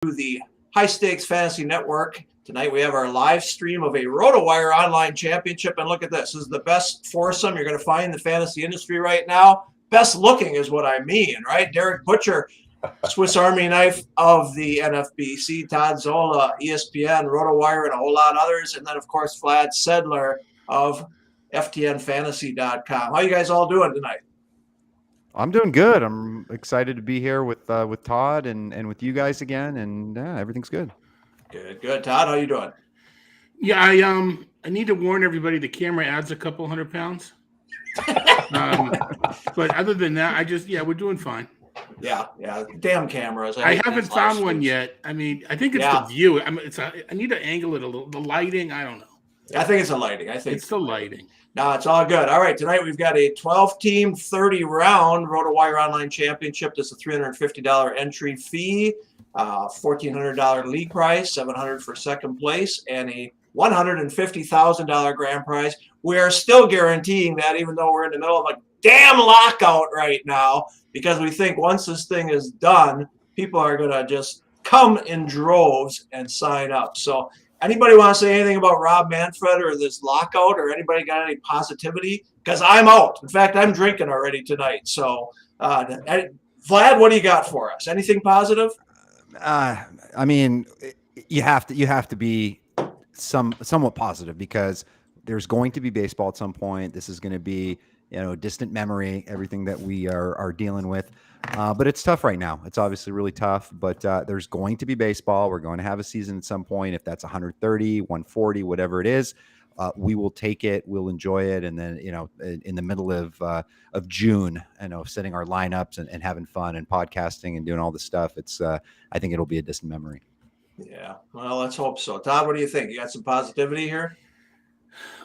the High Stakes Fantasy Network. Tonight we have our live stream of a Rotowire Online Championship, and look at this. This is the best foursome you're going to find in the fantasy industry right now. Best looking is what I mean, right? Darik Buchar, Swiss Army knife of the NFBC, Todd Zola, ESPN, Rotowire, and a whole lot of others, and then of course Vlad Sedler of FTNFantasy.com. How you guys all doing tonight? I'm doing good. I'm excited to be here with Todd and with you guys again, and everything's good. Good. Todd, how you doing? Yeah, I need to warn everybody the camera adds a couple 100 pounds. But other than that, we're doing fine. Yeah. Damn cameras. I haven't found one yet. I mean, I think it's the view. I need to angle it a little. The lighting, I don't know. I think it's the lighting. It's the lighting. No, it's all good. All right, tonight we've got a 12-team, 30-round Rotowire Online Championship. This is a $350 entry fee, $1,400 league prize, $700 for second place, and a $150,000 grand prize. We are still guaranteeing that, even though we're in the middle of a damn lockout right now, because we think once this thing is done, people are going to just come in droves and sign up. So anybody want to say anything about Rob Manfred or this lockout, or anybody got any positivity? Because I'm out. In fact, I'm drinking already tonight. So, Vlad, what do you got for us? Anything positive? I mean, you have to be somewhat positive, because there's going to be baseball at some point. This is going to be, distant memory, everything that we are dealing with. But it's tough right now. It's obviously really tough, but there's going to be baseball. We're going to have a season at some point. If that's 130, 140, whatever it is, we will take it. We'll enjoy it. And then, in the middle of June, setting our lineups and having fun and podcasting and doing all this stuff, I think it'll be a distant memory. Yeah. Well, let's hope so. Todd, what do you think? You got some positivity here?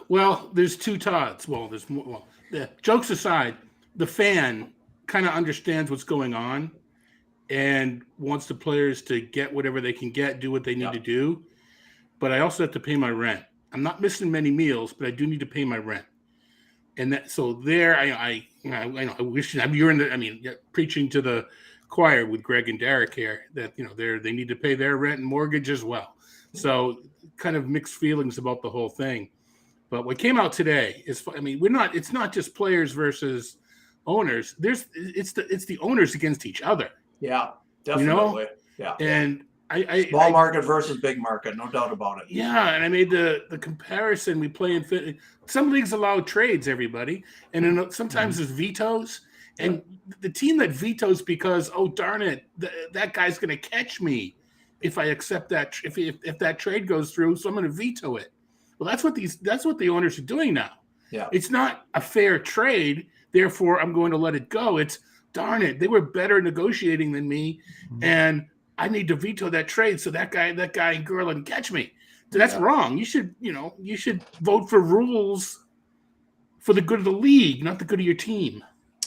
Well, there's two Todds. Well, there's more. Well, jokes aside, the fan kind of understands what's going on and wants the players to get whatever they can get, do what they need to do. But I also have to pay my rent. I'm not missing many meals, but I do need to pay my rent. And I wish you're preaching to the choir with Greg and Darik here that, they need to pay their rent and mortgage as well. So kind of mixed feelings about the whole thing. But what came out today is, it's not just players versus owners. It's the owners against each other. Yeah, definitely. Yeah. And small market versus big market, no doubt about it. Yeah, and I made the comparison. We play in some leagues allow trades, everybody, and then sometimes there's vetoes. And the team that vetoes because, oh darn it, that guy's going to catch me if I accept that if that trade goes through, so I'm going to veto it. Well, that's what the owners are doing now. Yeah, it's not a fair trade. Therefore, I'm going to let it go. It's darn it, they were better negotiating than me, and I need to veto that trade so that guy and girl can catch me. So that's wrong. You should vote for rules for the good of the league, not the good of your team.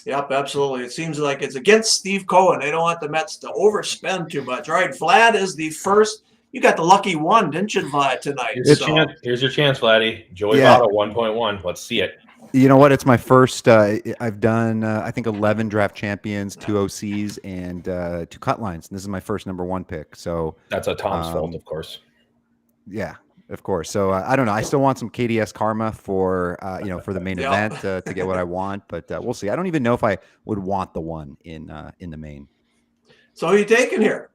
Yep, absolutely. It seems like it's against Steve Cohen. They don't want the Mets to overspend too much. All right, Vlad is the first. You got the lucky one, didn't you, Vlad, tonight? Here's your chance, Vladdy. Joey Votto 1.1. Let's see it. You know what? It's my first. I've done, I think, 11 draft champions, 2 OCs, and 2 cut lines. And this is my first number 1 pick. So that's a Tom's fault, of course. Yeah, of course. So I don't know. I still want some KDS karma for the main event to get what I want, but we'll see. I don't even know if I would want the one in the main. So who are you taking here?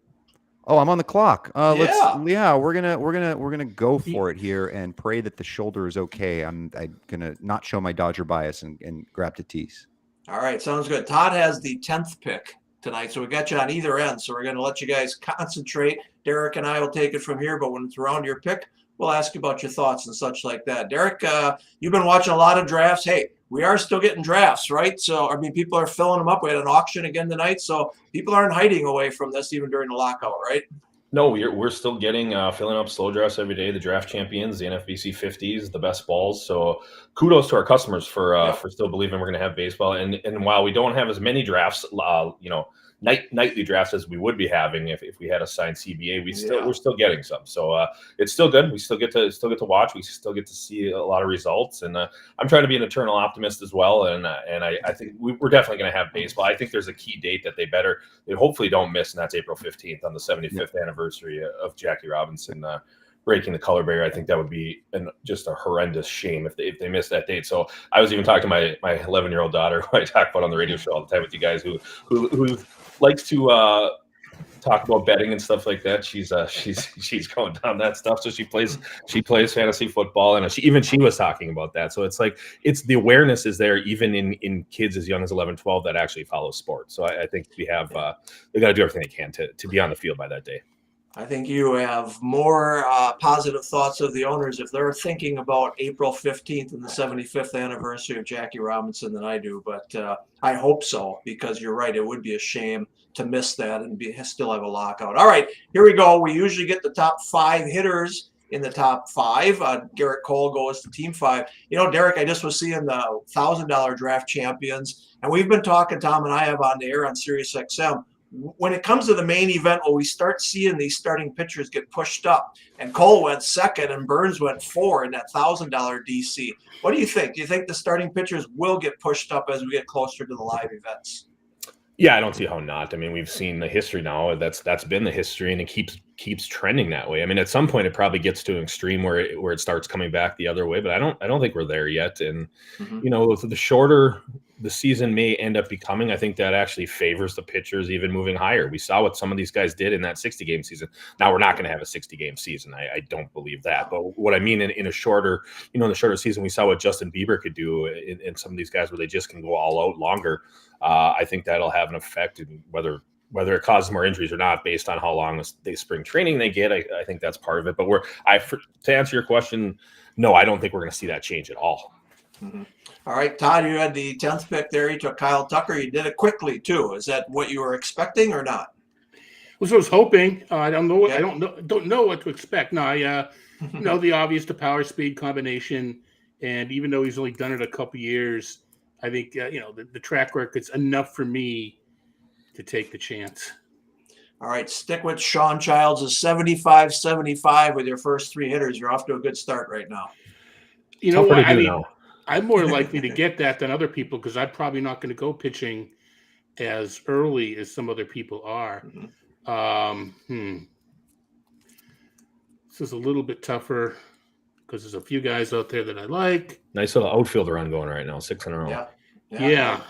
Oh, I'm on the clock. We're gonna go for it here and pray that the shoulder is okay. I'm gonna not show my Dodger bias and grab Tatis. All right, sounds good. Todd has the 10th pick tonight, so we got you on either end. So we're gonna let you guys concentrate. Darik and I will take it from here, but when it's around your pick, we'll ask you about your thoughts and such like that. Darik, you've been watching a lot of drafts. Hey, we are still getting drafts, right? So, people are filling them up. We had an auction again tonight, so people aren't hiding away from this even during the lockout, right? No, we're still getting filling up slow drafts every day. The draft champions, the NFBC 50s, the best balls. So kudos to our customers for still believing we're going to have baseball. And while we don't have as many drafts, nightly drafts as we would be having if we had a signed CBA. Yeah. We're still getting some, so it's still good. We still get to watch. We still get to see a lot of results, and I'm trying to be an eternal optimist as well. And I think we're definitely going to have baseball. I think there's a key date that they hopefully don't miss, and that's April 15th on the 75th anniversary of Jackie Robinson breaking the color barrier. I think that would be just a horrendous shame if they missed that date. So I was even talking to my 11-year-old daughter, who I talk about on the radio show all the time with you guys, who likes to talk about betting and stuff like that. She's going down that stuff. So she plays fantasy football, and she was talking about that. So it's like the awareness is there even in kids as young as 11, 12 that actually follow sports. So I think they got to do everything they can to be on the field by that day. I think you have more positive thoughts of the owners if they're thinking about April 15th and the 75th anniversary of Jackie Robinson than I do. But I hope so, because you're right. It would be a shame to miss that and still have a lockout. All right, here we go. We usually get the top 5 hitters in the top 5. Garrett Cole goes to Team 5. You know, Darik, I just was seeing the $1,000 draft champions, and we've been talking, Tom and I have on the air on Sirius XM. When it comes to the main event, we start seeing these starting pitchers get pushed up, and Cole went second and Burns went 4 in that $1,000 DC. What do you think? Do you think the starting pitchers will get pushed up as we get closer to the live events? Yeah, I don't see how not. I mean, we've seen the history now. That's been the history, and it keeps trending that way. I mean, at some point, it probably gets to an extreme where it starts coming back the other way. But I don't think we're there yet. And you know, the shorter the season may end up becoming, I think that actually favors the pitchers even moving higher. We saw what some of these guys did in that 60-game season. Now we're not going to have a 60-game season. I don't believe that. But what I mean in a shorter, in the shorter season, we saw what Justin Bieber could do in some of these guys where they just can go all out longer. I think that'll have an effect in whether it causes more injuries or not, based on how long the spring training they get. I think that's part of it. But to answer your question, no, I don't think we're going to see that change at all. Mm-hmm. All right, Todd, you had the 10th pick there. You took Kyle Tucker. You did it quickly too. Is that what you were expecting or not? I was hoping. I don't know. I don't know what to expect. No, I know the obvious, the power speed combination, and even though he's only done it a couple years, I think the track record's enough for me to take the chance. All right, stick with Sean Childs' 75-75 with your first 3 hitters. You're off to a good start right now. You know what? I mean, I'm more likely to get that than other people because I'm probably not going to go pitching as early as some other people are. Mm-hmm. This is a little bit tougher because there's a few guys out there that I like. Nice little outfielder run going right now, 6 in a row. Yeah.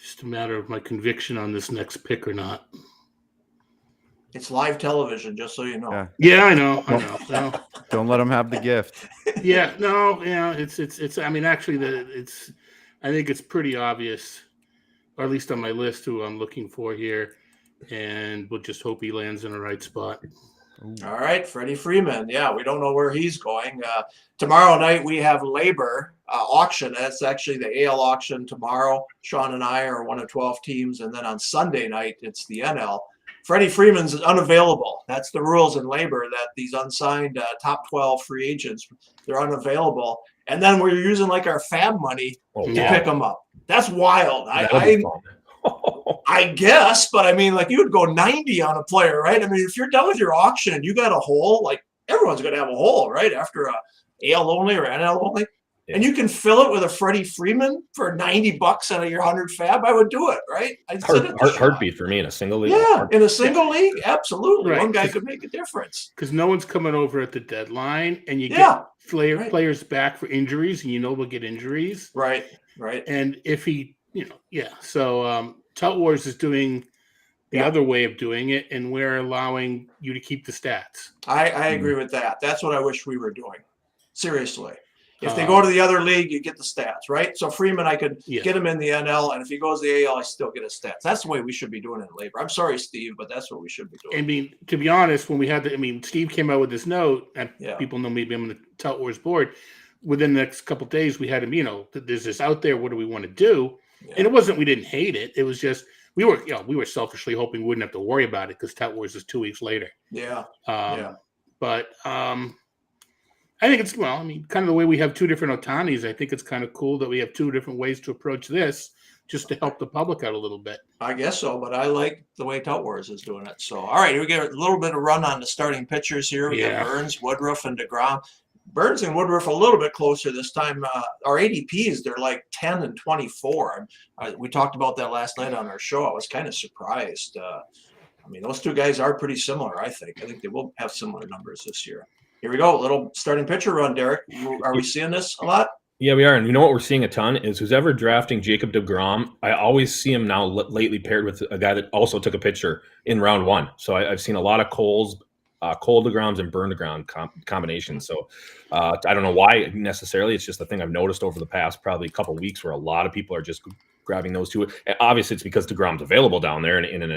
Just a matter of my conviction on this next pick or not. It's live television, just so you know. Yeah, I know. No. Don't let them have the gift. It's. I mean, actually, I think it's pretty obvious, or at least on my list, who I'm looking for here, and we'll just hope he lands in the right spot. All right, Freddie Freeman. Yeah, we don't know where he's going. Tomorrow night we have Labor auction. That's actually the AL auction tomorrow. Sean and I are one of 12 teams, and then on Sunday night it's the NL. Freddie Freeman's unavailable. That's the rules in Labor, that these unsigned top 12 free agents, they're unavailable. And then we're using like our fab money to pick them up. That's wild. I guess, but I mean, like you would go 90 on a player, right? I mean, if you're done with your auction and you got a hole, like everyone's going to have a hole, right? After a AL only or NL only. Yeah. And you can fill it with a Freddie Freeman for $90 out of your 100 fab. I would do it, right? Heartbeat for me in a single league. Yeah, in a single league, absolutely. Right. One guy could make a difference. Because no one's coming over at the deadline, and you get players back for injuries, and we'll get injuries. Right. And if he, so Tout Wars is doing the other way of doing it, and we're allowing you to keep the stats. I agree with that. That's what I wish we were doing. Seriously. If they go to the other league, you get the stats, right? So Freeman, I could get him in the NL, and if he goes to the AL, I still get his stats. That's the way we should be doing it in Labor. I'm sorry, Steve, but that's what we should be doing. I mean, to be honest, when we had Steve came out with this note, and people know maybe I'm on the Tout Wars board. Within the next couple of days, we had him, there's this out there. What do we want to do? Yeah. And it wasn't we didn't hate it. It was just we were selfishly hoping we wouldn't have to worry about it because Tout Wars is 2 weeks later. But I think it's, kind of the way we have 2 different Otanis. I think it's kind of cool that we have 2 different ways to approach this. just to help the public out a little bit. I guess so, but I like the way Tout Wars is doing it. So, all right, we get a little bit of run on the starting pitchers here. We got Burns, Woodruff, and DeGrom. Burns and Woodruff a little bit closer this time. Our ADPs, they're like 10 and 24. We talked about that last night on our show. I was kind of surprised. I mean, those two guys are pretty similar, I think. I think they will have similar numbers this year. Here we go. Little starting pitcher run, Darik. Are we seeing this a lot? Yeah, we are. And you know what we're seeing a ton is who's ever drafting Jacob DeGrom, I always see him now lately paired with a guy that also took a pitcher in round one. So I've seen a lot of Cole DeGroms and Burn DeGrom combinations. So I don't know why necessarily. It's just a thing I've noticed over the past probably couple of weeks where a lot of people are just grabbing those two. And obviously, it's because DeGrom's available down there, and in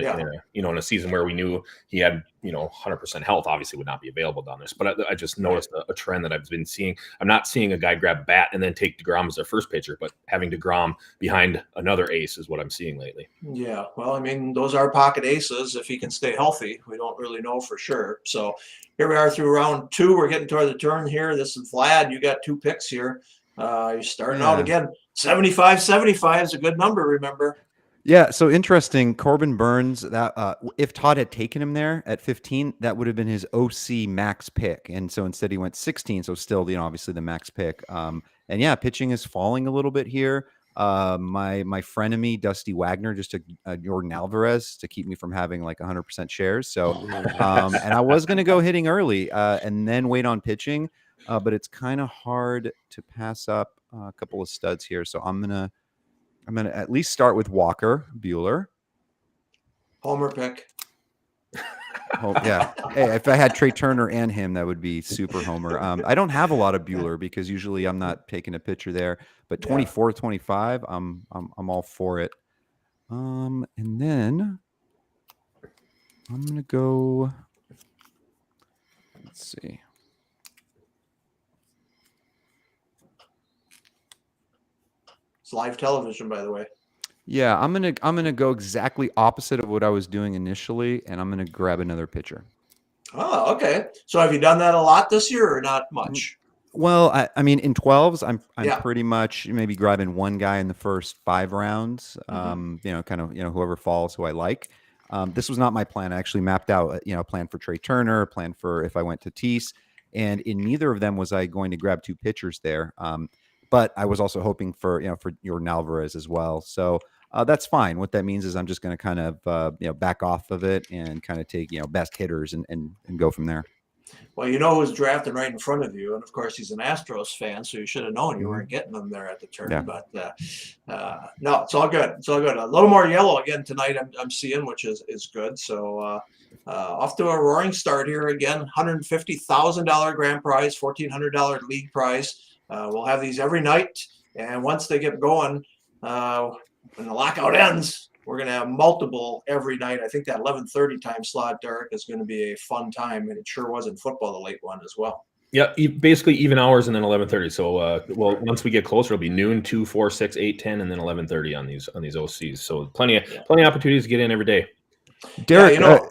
a season where we knew he had 100% health, obviously would not be available down there. But I just noticed a trend that I've been seeing. I'm not seeing a guy grab bat and then take DeGrom as their first pitcher, but having DeGrom behind another ace is what I'm seeing lately. Yeah, well, I mean, those are pocket aces if he can stay healthy. We don't really know for sure. So here we are through round two. We're getting toward the turn here. This is Vlad. You got two picks here. You're starting out again. 75 is a good number, remember? Yeah, so interesting. Corbin Burns, that if Todd had taken him there at 15, that would have been his OC max pick. And so instead he went 16, so still, obviously the max pick. And yeah, pitching is falling a little bit here. My frenemy, Dusty Wagner, just took Jordan Alvarez to keep me from having like 100% shares. So, and I was going to go hitting early and then wait on pitching, but it's kind of hard to pass up a couple of studs here. So I'm gonna at least start with Walker Buehler. Homer pick. Oh, yeah. Hey, if I had Trey Turner and him, that would be super homer. I don't have a lot of Buehler because usually I'm not taking a pitcher there. But 24, 25, I'm all for it. And then I'm gonna go. Let's see. Live television, by the way. Yeah, I'm gonna go exactly opposite of what I was doing initially, and I'm gonna grab another pitcher. Oh, okay. So have you done that a lot this year, or not much? Well, I mean, in 12s, I'm Yeah. pretty much maybe grabbing one guy in the first 5 rounds. Whoever falls, who I like. This was not my plan. I actually mapped out, a plan for Trey Turner, a plan for if I went to Tease, and in neither of them was I going to grab 2 pitchers there. But I was also hoping for Jordan Alvarez as well. So that's fine. What that means is I'm just going to kind of, back off of it and kind of take, best hitters and go from there. Well, you know who's drafting right in front of you. And of course, he's an Astros fan. So you should have known you weren't getting them there at the turn. Yeah. But no, it's all good. It's all good. A little more yellow again tonight I'm seeing, which is good. So off to a roaring start here again. $150,000 grand prize, $1,400 league prize. We'll have these every night, and once they get going, when the lockout ends, we're going to have multiple every night. I think that 11:30 time slot, Darik, is going to be a fun time, and it sure was in football, the late one as well. Yeah, basically even hours and then 11:30. So, once we get closer, it'll be noon, 2, 4, 6, 8, 10, and then 11:30 on these OCs. So plenty of opportunities to get in every day. Derek, go ahead.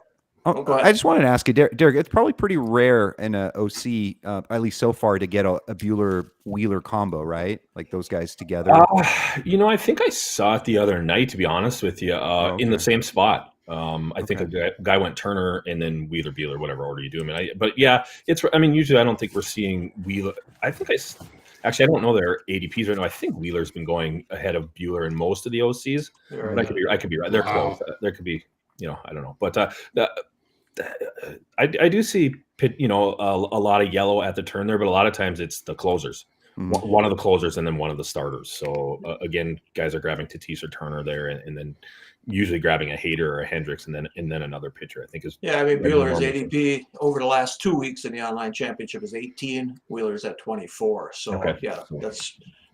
I just wanted to ask you, Derek, it's probably pretty rare in a OC, at least so far, to get a Buehler-Wheeler combo, right? Like those guys together. I think I saw it the other night, to be honest with you, in the same spot. I think a guy went Turner and then Wheeler, Buehler, whatever order you do them in. But yeah, usually I don't think we're seeing Wheeler. I don't know their ADPs right now. I think Wheeler's been going ahead of Buehler in most of the OCs. But I could be right. They're close. There could be, I don't know. But I do see a lot of yellow at the turn there, but a lot of times it's the closers. Mm-hmm. One of the closers and then one of the starters. So again, guys are grabbing Tatis or Turner there, and then usually grabbing a Hader or a Hendricks, and then another pitcher. I think is Buehler's ADP over the last 2 weeks in the online championship is 18. Wheeler's at 24. So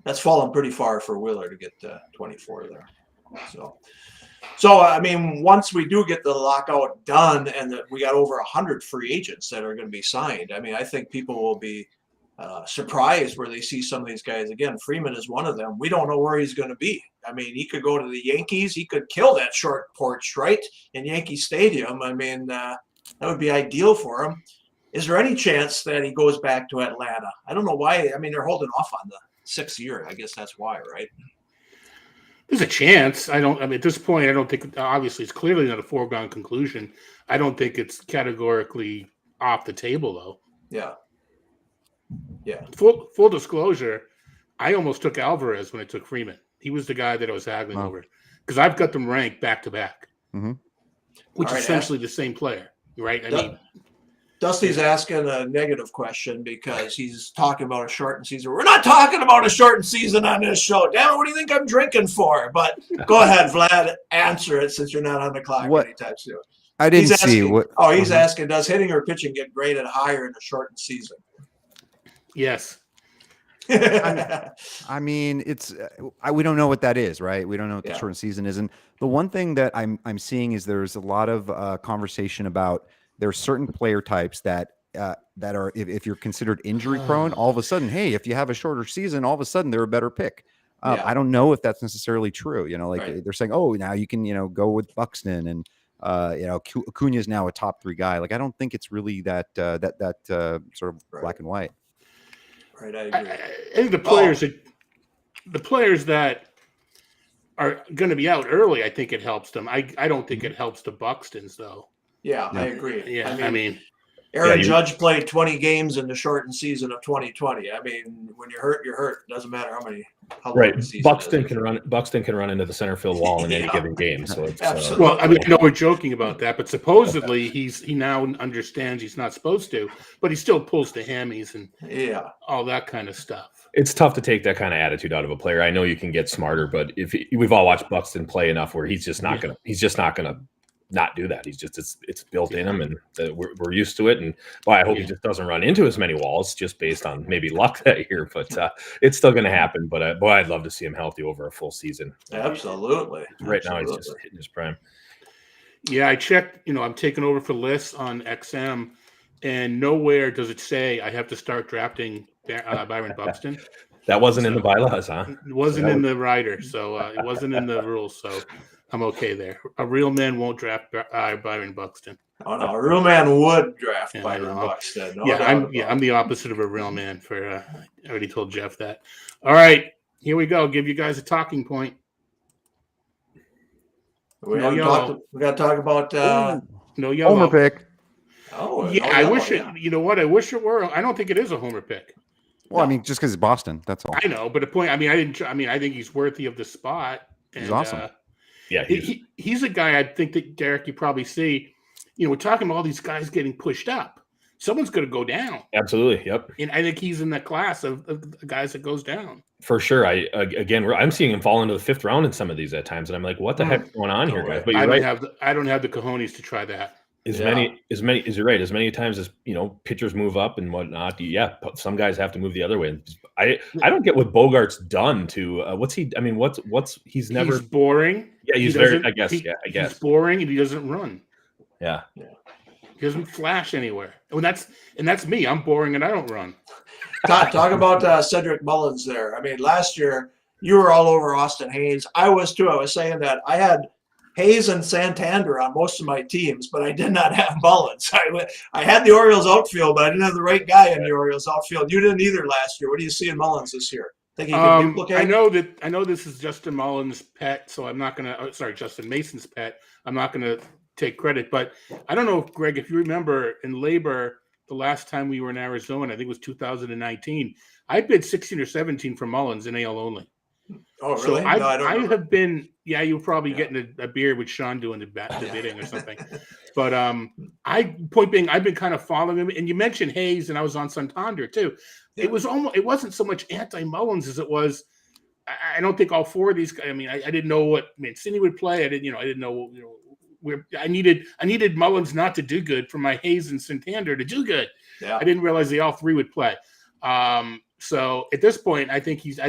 that's fallen pretty far for Wheeler to get 24 there. So, I mean, once we do get the lockout done and that we got over 100 free agents that are going to be signed, I mean, I think people will be surprised where they see some of these guys. Again, Freeman is one of them. We don't know where he's going to be. I mean, he could go to the Yankees. He could kill that short porch, right, in Yankee Stadium. I mean, that would be ideal for him. Is there any chance that he goes back to Atlanta? I don't know why. I mean, they're holding off on the 6th year. I guess that's why, right? There's a chance. I mean, at this point, I don't think. Obviously, it's clearly not a foregone conclusion. I don't think it's categorically off the table, though. Yeah. Full disclosure, I almost took Alvarez when I took Freeman. He was the guy that I was haggling over because I've got them ranked back to back, which is essentially the same player, right? I mean, Dusty's asking a negative question because he's talking about a shortened season. We're not talking about a shortened season on this show. Damn it, what do you think I'm drinking for? But go ahead, Vlad, answer it since you're not on the clock anytime soon. I didn't see asking, what. He's asking, does hitting or pitching get graded higher in a shortened season? Yes. I mean, it's we don't know what that is, right? We don't know what the shortened season is. And the one thing that I'm seeing is there's a lot of conversation about there are certain player types that are if you're considered injury prone, all of a sudden, hey, if you have a shorter season, all of a sudden they're a better pick. I don't know if that's necessarily true. You know, like they're saying, oh, now you can go with Buxton and Acuna is now a top 3 guy. Like I don't think it's really that sort of black and white. Right, I agree. I think the players that are going to be out early, I think it helps them. I don't think it helps the Buxtons though. Yeah, I agree. Yeah, I mean Aaron Judge played 20 games in the shortened season of 2020. I mean, when you're hurt, you're hurt. Doesn't matter how long the season Buxton is. can run into the center field wall in any given game. So it's Absolutely. well, I mean, I know we're joking about that, but supposedly he now understands he's not supposed to, but he still pulls the hammies and all that kind of stuff. It's tough to take that kind of attitude out of a player. I know you can get smarter, but we've all watched Buxton play enough where he's just not gonna not do that. He's just it's built in him, and we're used to it. And I hope he just doesn't run into as many walls just based on maybe luck that year. But it's still going to happen. But I'd love to see him healthy over a full season. Absolutely. Right now he's just hitting his prime. Yeah, I checked. I'm taking over for lists on XM, and nowhere does it say I have to start drafting Byron Buxton. That wasn't in the bylaws, huh? It wasn't in the rider, so it wasn't in the rules. So I'm okay there. A real man won't draft Byron Buxton. Oh no, a real man would draft Byron Buxton. I'm the opposite of a real man. I already told Jeff that. All right, here we go. Give you guys a talking point. We got to talk about no yellow. Homer pick. Oh yeah, I wish it. You know what? I wish it were. I don't think it is a homer pick. Well, I mean, just because it's Boston, that's all. I know, but the point. I mean, I think he's worthy of the spot. He's awesome. Yeah, he's a guy I think that Darik you probably see. We're talking about all these guys getting pushed up. Someone's going to go down. Absolutely, yep. And I think he's in the class of guys that goes down. For sure. I'm seeing him fall into the 5th round in some of these at times, and I'm like, what the heck is going on here, guys? But you're right. I don't have the cojones to try that. As many as many times as pitchers move up and whatnot. Yeah, some guys have to move the other way. I don't get what Bogart's done to what's he? I mean, he's never. He's boring. Yeah, he's very. I guess. He's boring and he doesn't run. Yeah. He doesn't flash anywhere. And that's me. I'm boring and I don't run. Talk about Cedric Mullins there. I mean, last year you were all over Austin Hayes. I was too. I was saying that I had Hayes and Santander on most of my teams, but I did not have Mullins. I had the Orioles outfield, but I didn't have the right guy in the Orioles outfield. You didn't either last year. What do you see in Mullins this year? Think he can duplicate? I know this is Justin Mullins' pet, so I'm not going to. Justin Mason's pet. I'm not going to take credit, but I don't know, Greg, if you remember in labor the last time we were in Arizona, I think it was 2019. I bid 16 or 17 for Mullins in AL only. Oh, really? So I have been. Yeah, you were probably getting a beer with Sean doing the bidding or something. But point being, I've been kind of following him. And you mentioned Hayes, and I was on Santander too. Yeah. It wasn't so much anti-Mullins as it was. I don't think all 4 of these guys. I mean, I didn't know what Mancini would play. I didn't know. Where I needed Mullins not to do good for my Hayes and Santander to do good. Yeah. I didn't realize they all 3 would play. So at this point, I think he's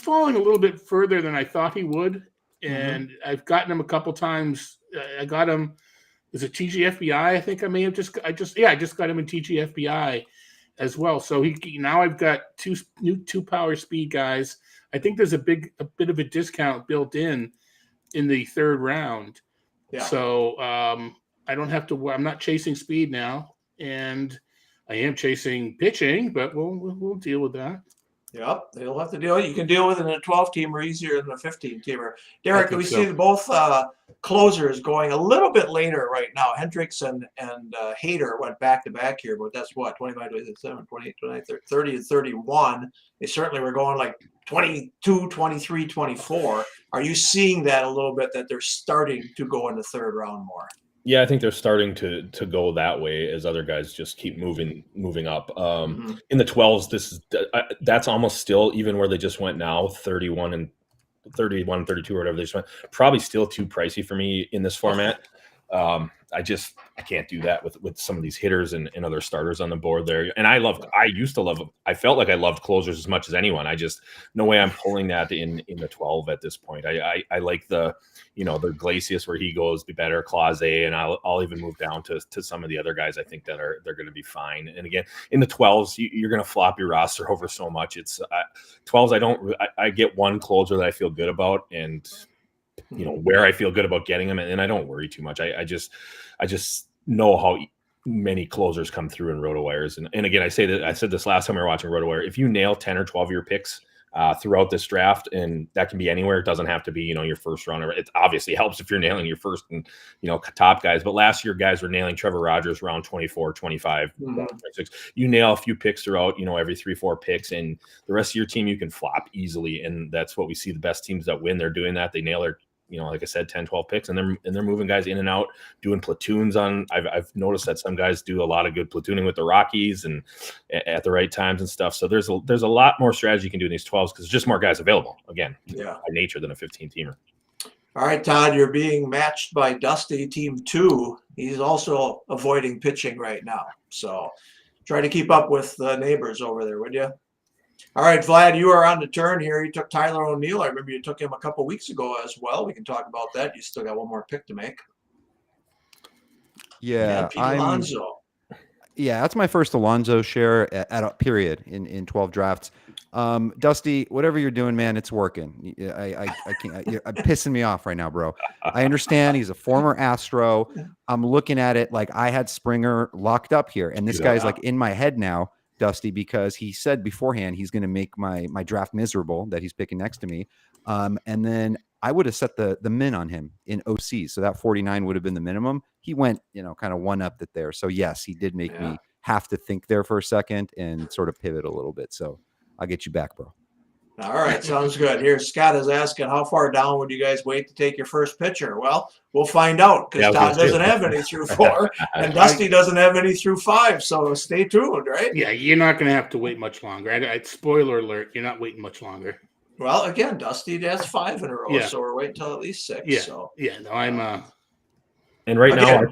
falling a little bit further than I thought he would. And I've gotten him a couple times. I got him. Is it TGFBI? I think I may have I just got him in TGFBI as well. So now I've got two power speed guys. I think there's a bit of a discount built in the 3rd round. Yeah. So I don't have to. I'm not chasing speed now, and I am chasing pitching, but we'll deal with that. Yep, they'll have to deal. You can deal with it in a 12-teamer easier than a 15-teamer. Derek, we so. see both closers going a little bit later right now. Hendricks and Hader went back to back here, but that's what 25, 27, 28, 29, 30, and 31. They certainly were going like 22, 23, 24. Are you seeing that a little bit, that they're starting to go in the third round more? Yeah, I think they're starting to go that way as other guys just keep moving up. In the 12s, that's almost still, even where they just went now, 31 and 31, 32 or whatever they just went, probably still too pricey for me in this format. I can't do that with some of these hitters and other starters on the board there. And I felt like I loved closers as much as anyone. I just, no way I'm pulling that in the 12 at this point. I like the Glacius where he goes be better, Clause, and I'll even move down to some of the other guys I think that they're going to be fine. And again, in the 12s, you're going to flop your roster over so much. It's 12s. I get one closer that I feel good about, and where I feel good about getting them, and I don't worry too much. I just know how many closers come through in Rotowires. And again, I said this last time we were watching Rotowire, if you nail 10 or 12 of your picks throughout this draft, and that can be anywhere, it doesn't have to be, your first round. It obviously helps if you're nailing your first and, top guys. But last year, guys were nailing Trevor Rogers round 24, 25, 26. You nail a few picks throughout, every 3-4 picks, and the rest of your team, you can flop easily. And that's what we see the best teams that win. They're doing that. They nail their, like I said, 10, 12 picks, and they're moving guys in and out, doing platoons on. I've noticed that some guys do a lot of good platooning with the Rockies and at the right times and stuff. So there's a lot more strategy you can do in these 12s because there's just more guys available, again, by nature, than a 15-teamer. All right, Todd, you're being matched by Dusty, team 2. He's also avoiding pitching right now. So try to keep up with the neighbors over there, would you? All right, Vlad, you are on the turn here. You took Tyler O'Neill. I remember you took him a couple weeks ago as well. We can talk about that. You still got one more pick to make. Yeah, Alonso. Yeah, that's my first Alonso share at a period in 12 drafts. Dusty, whatever you're doing, man, it's working. I can't. You're pissing me off right now, bro. I understand he's a former Astro. I'm looking at it like I had Springer locked up here, and this guy's like in my head now, Dusty, because he said beforehand he's going to make my draft miserable that he's picking next to me. And then I would have set the min on him in OC. So that 49 would have been the minimum. He went, kind of one up it there. So yes, he did make me have to think there for a second and sort of pivot a little bit. So I'll get you back, bro. All right, sounds good. Here, Scott is asking, how far down would you guys wait to take your first pitcher? Well, we'll find out, because Todd doesn't have any through 4, and Dusty doesn't have any through 5. So stay tuned, right? Yeah, you're not going to have to wait much longer. Spoiler alert, you're not waiting much longer. Well, again, Dusty has 5 in a row, so we're waiting until at least 6. Yeah, so. No, I'm. And right now,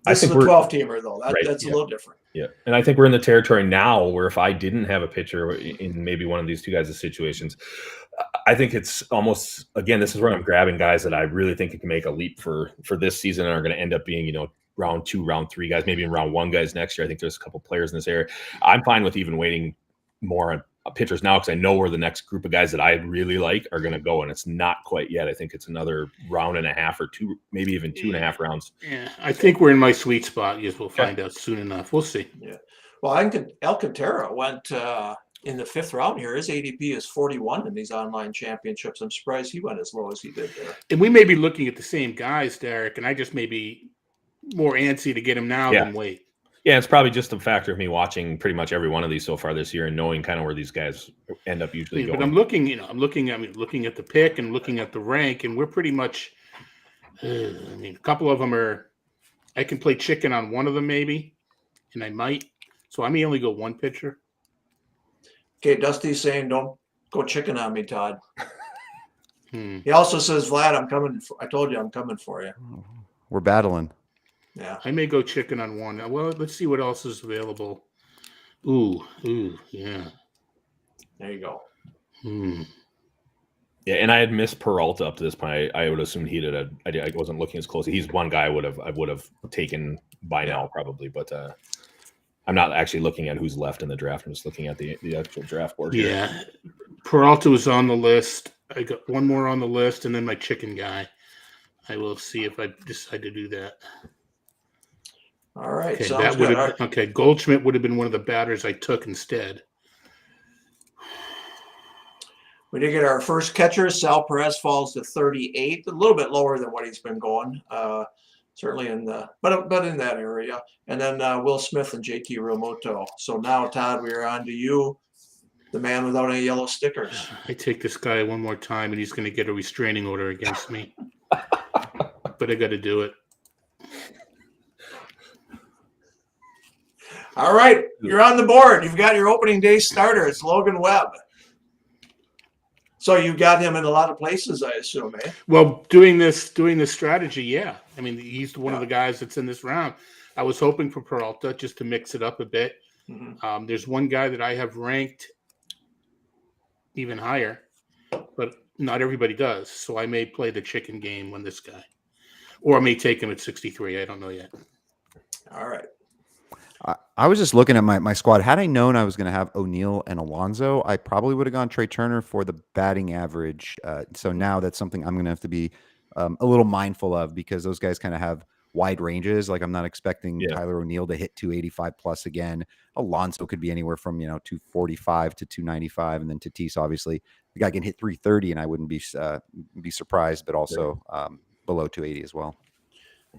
I think we're 12-teamer though. That's a little different. Yeah, and I think we're in the territory now where if I didn't have a pitcher in maybe one of these two guys' situations, I think it's almost, again, this is where I'm grabbing guys that I really think can make a leap for this season and are going to end up being, round 2, round 3 guys, maybe in round 1 guys next year. I think there's a couple players in this area. I'm fine with even waiting more on pitchers now because I know where the next group of guys that I really like are going to go, and it's not quite yet. I think it's another round and a half or 2, maybe even 2.5 rounds. Yeah, I think we're in my sweet spot. Yes, we'll find out soon enough. We'll see. Yeah. Well, Alcantara went in the 5th round here. His ADP is 41 in these online championships. I'm surprised he went as low as he did there. And we may be looking at the same guys, Darik, and I just may be more antsy to get him now than wait. Yeah, it's probably just a factor of me watching pretty much every one of these so far this year and knowing kind of where these guys end up usually going. But I'm looking at the pick and looking at the rank, and we're pretty much. A couple of them are. I can play chicken on one of them maybe, and I might. So I may only go one pitcher. Okay, Dusty's saying don't go chicken on me, Todd. He also says, Vlad, I told you I'm coming for you. We're battling. Yeah, I may go chicken on one. Well, let's see what else is available. Ooh, yeah. There you go. Yeah, and I had missed Peralta up to this point. I would assume he did. I wasn't looking as close. He's one guy I would have taken by now probably, but I'm not actually looking at who's left in the draft. I'm just looking at the actual draft board. Yeah, here. Peralta was on the list. I got one more on the list, and then my chicken guy. I will see if I decide to do that. All right. Okay, sounds good. Okay, Goldschmidt would have been one of the batters I took instead. We did get our first catcher. Sal Perez falls to 38, a little bit lower than what he's been going. Certainly in the but in that area. And then Will Smith and JT Realmuto. So now, Todd, we are on to you, the man without any yellow stickers. I take this guy one more time, and he's going to get a restraining order against me. But I got to do it. All right, you're on the board. You've got your opening day starter. It's Logan Webb. So you got him in a lot of places, I assume, eh? Well, doing this strategy, yeah. I mean, he's one of the guys that's in this round. I was hoping for Peralta just to mix it up a bit. Mm-hmm. There's one guy that I have ranked even higher, but not everybody does. So I may play the chicken game on this guy, or I may take him at 63. I don't know yet. All right. I was just looking at my squad. Had I known I was going to have O'Neill and Alonso, I probably would have gone Trey Turner for the batting average. So now that's something I'm going to have to be a little mindful of, because those guys kind of have wide ranges. Like, I'm not expecting Tyler O'Neill to hit 285 plus again. Alonso could be anywhere from 245 to 295, and then Tatis, obviously the guy can hit 330, and I wouldn't be surprised, but also below 280 as well.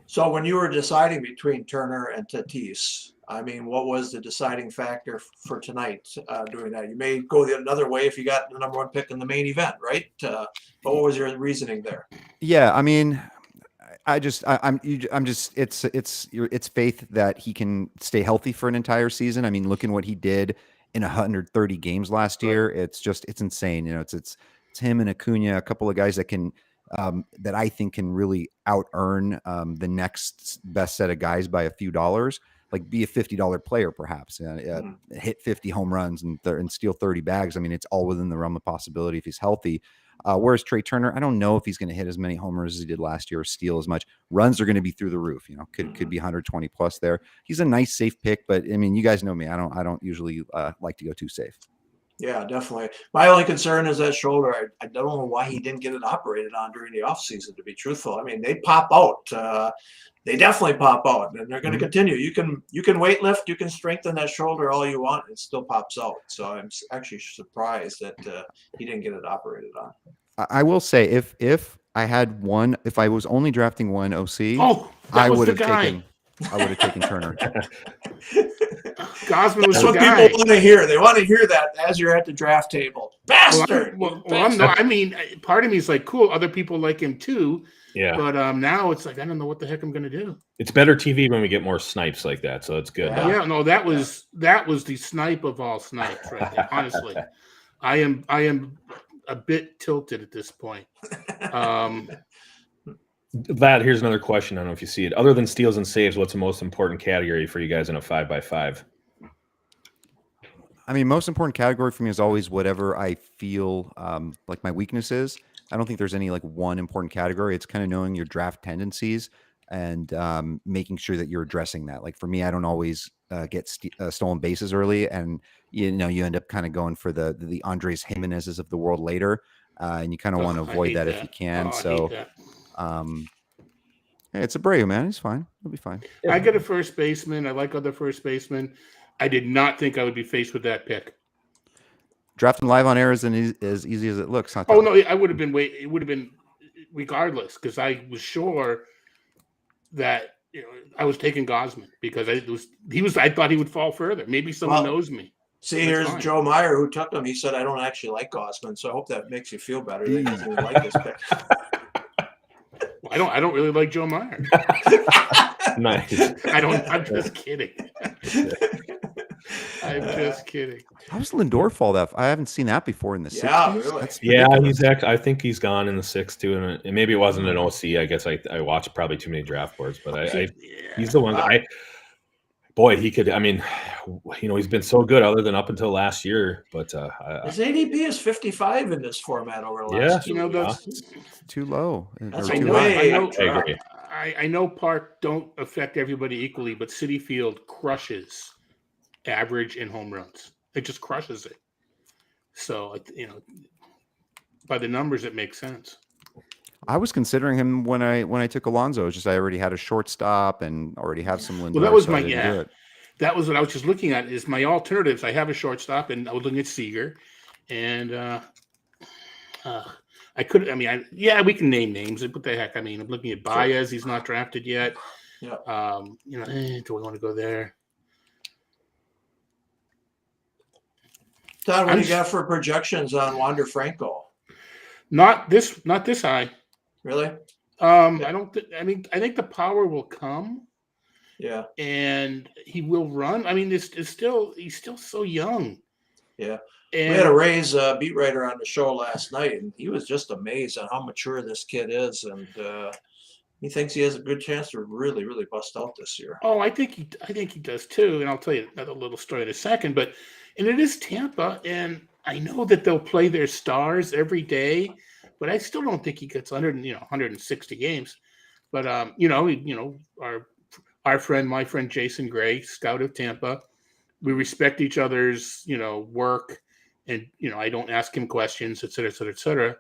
So when you were deciding between Turner and Tatis, I mean, what was the deciding factor for tonight doing that? You may go the another way if you got the number one pick in the main event, right? But what was your reasoning there? Yeah, I mean, it's faith that he can stay healthy for an entire season. I mean, looking what he did in 130 games last year, it's insane. It's him and Acuna, a couple of guys that can that I think can really out earn the next best set of guys by a few dollars. Like, be a $50 player, perhaps, hit 50 home runs and steal 30 bags. I mean, it's all within the realm of possibility if he's healthy. Whereas Trey Turner, I don't know if he's going to hit as many homers as he did last year or steal as much. Runs are going to be through the roof. Could be 120 plus there. He's a nice, safe pick, but I mean, you guys know me. I don't usually like to go too safe. Yeah, definitely. My only concern is that shoulder. I don't know why he didn't get it operated on during the offseason, to be truthful. I mean, they pop out. They definitely pop out, and they're going to continue. You can weight lift, you can strengthen that shoulder all you want, it still pops out. So I'm actually surprised that he didn't get it operated on. I will say, if I was only drafting one OC, I would have taken Turner. Gosman was That's what guy. people want to hear. They want to hear that as you're at the draft table. Bastard! I mean, part of me is like, cool. Other people like him too. Yeah. But now it's like, I don't know what the heck I'm going to do. It's better TV when we get more snipes like that, so it's good. Yeah, no, that was the snipe of all snipes right there. Honestly, I am a bit tilted at this point. Vlad, here's another question. I don't know if you see it. Other than steals and saves, what's the most important category for you guys in a 5x5? I mean, most important category for me is always whatever I feel like my weakness is. I don't think there's any like one important category. It's kind of knowing your draft tendencies and making sure that you're addressing that. Like, for me, I don't always get stolen bases early, and you end up kind of going for the Andres Jimenez's of the world later, and you kind of want to avoid that if you can. It's Abreu, man. He's fine. He'll be fine. I get a first baseman. I like other first basemen. I did not think I would be faced with that pick. Drafting live on air isn't as easy as it looks. Huh? Oh no, I would have been it would have been regardless, because I was sure that I was taking Gosman because I thought he would fall further. Maybe someone knows me. See, here's fine. Joe Meyer, who took him. He said, "I don't actually like Gosman," so I hope that makes you feel better. That you didn't like this pick. I don't really like Joe Meyer. Nice. I'm just kidding. I'm just kidding. How does Lindor fall that? I haven't seen that before in the 60s. Yeah, really. He's I think he's gone in the 6th too, and maybe it wasn't an OC. I guess I watched probably too many draft boards, but he's the one that he could. I mean, he's been so good other than up until last year. But his ADP is 55 in this format over the last 2 years. That's too low. That's too way. I know Park don't affect everybody equally, but Citi Field crushes average in home runs. It just crushes it. So, by the numbers, it makes sense. I was considering him when I took Alonso. It's just I already had a shortstop and already have some Lindor. Well, that was that was what I was just looking at. Is my alternatives. I have a shortstop, and I was looking at Seager, and I could. I mean, we can name names. What the heck? I mean, I'm looking at Baez. He's not drafted yet. Yeah. Do we want to go there? Todd, what do you got for projections on Wander Franco? Not this high. Really? I don't. I think the power will come. Yeah. And he will run. I mean, he's still so young. Yeah. And we had a Rays beat writer on the show last night, and he was just amazed at how mature this kid is, and he thinks he has a good chance to really, really bust out this year. Oh, I think he does too. And I'll tell you another little story in a second. But it is Tampa, and I know that they'll play their stars every day, but I still don't think he gets 160 games. But our friend, my friend Jason Gray, scout of Tampa, we respect each other's work, and I don't ask him questions, et cetera, et cetera, et cetera.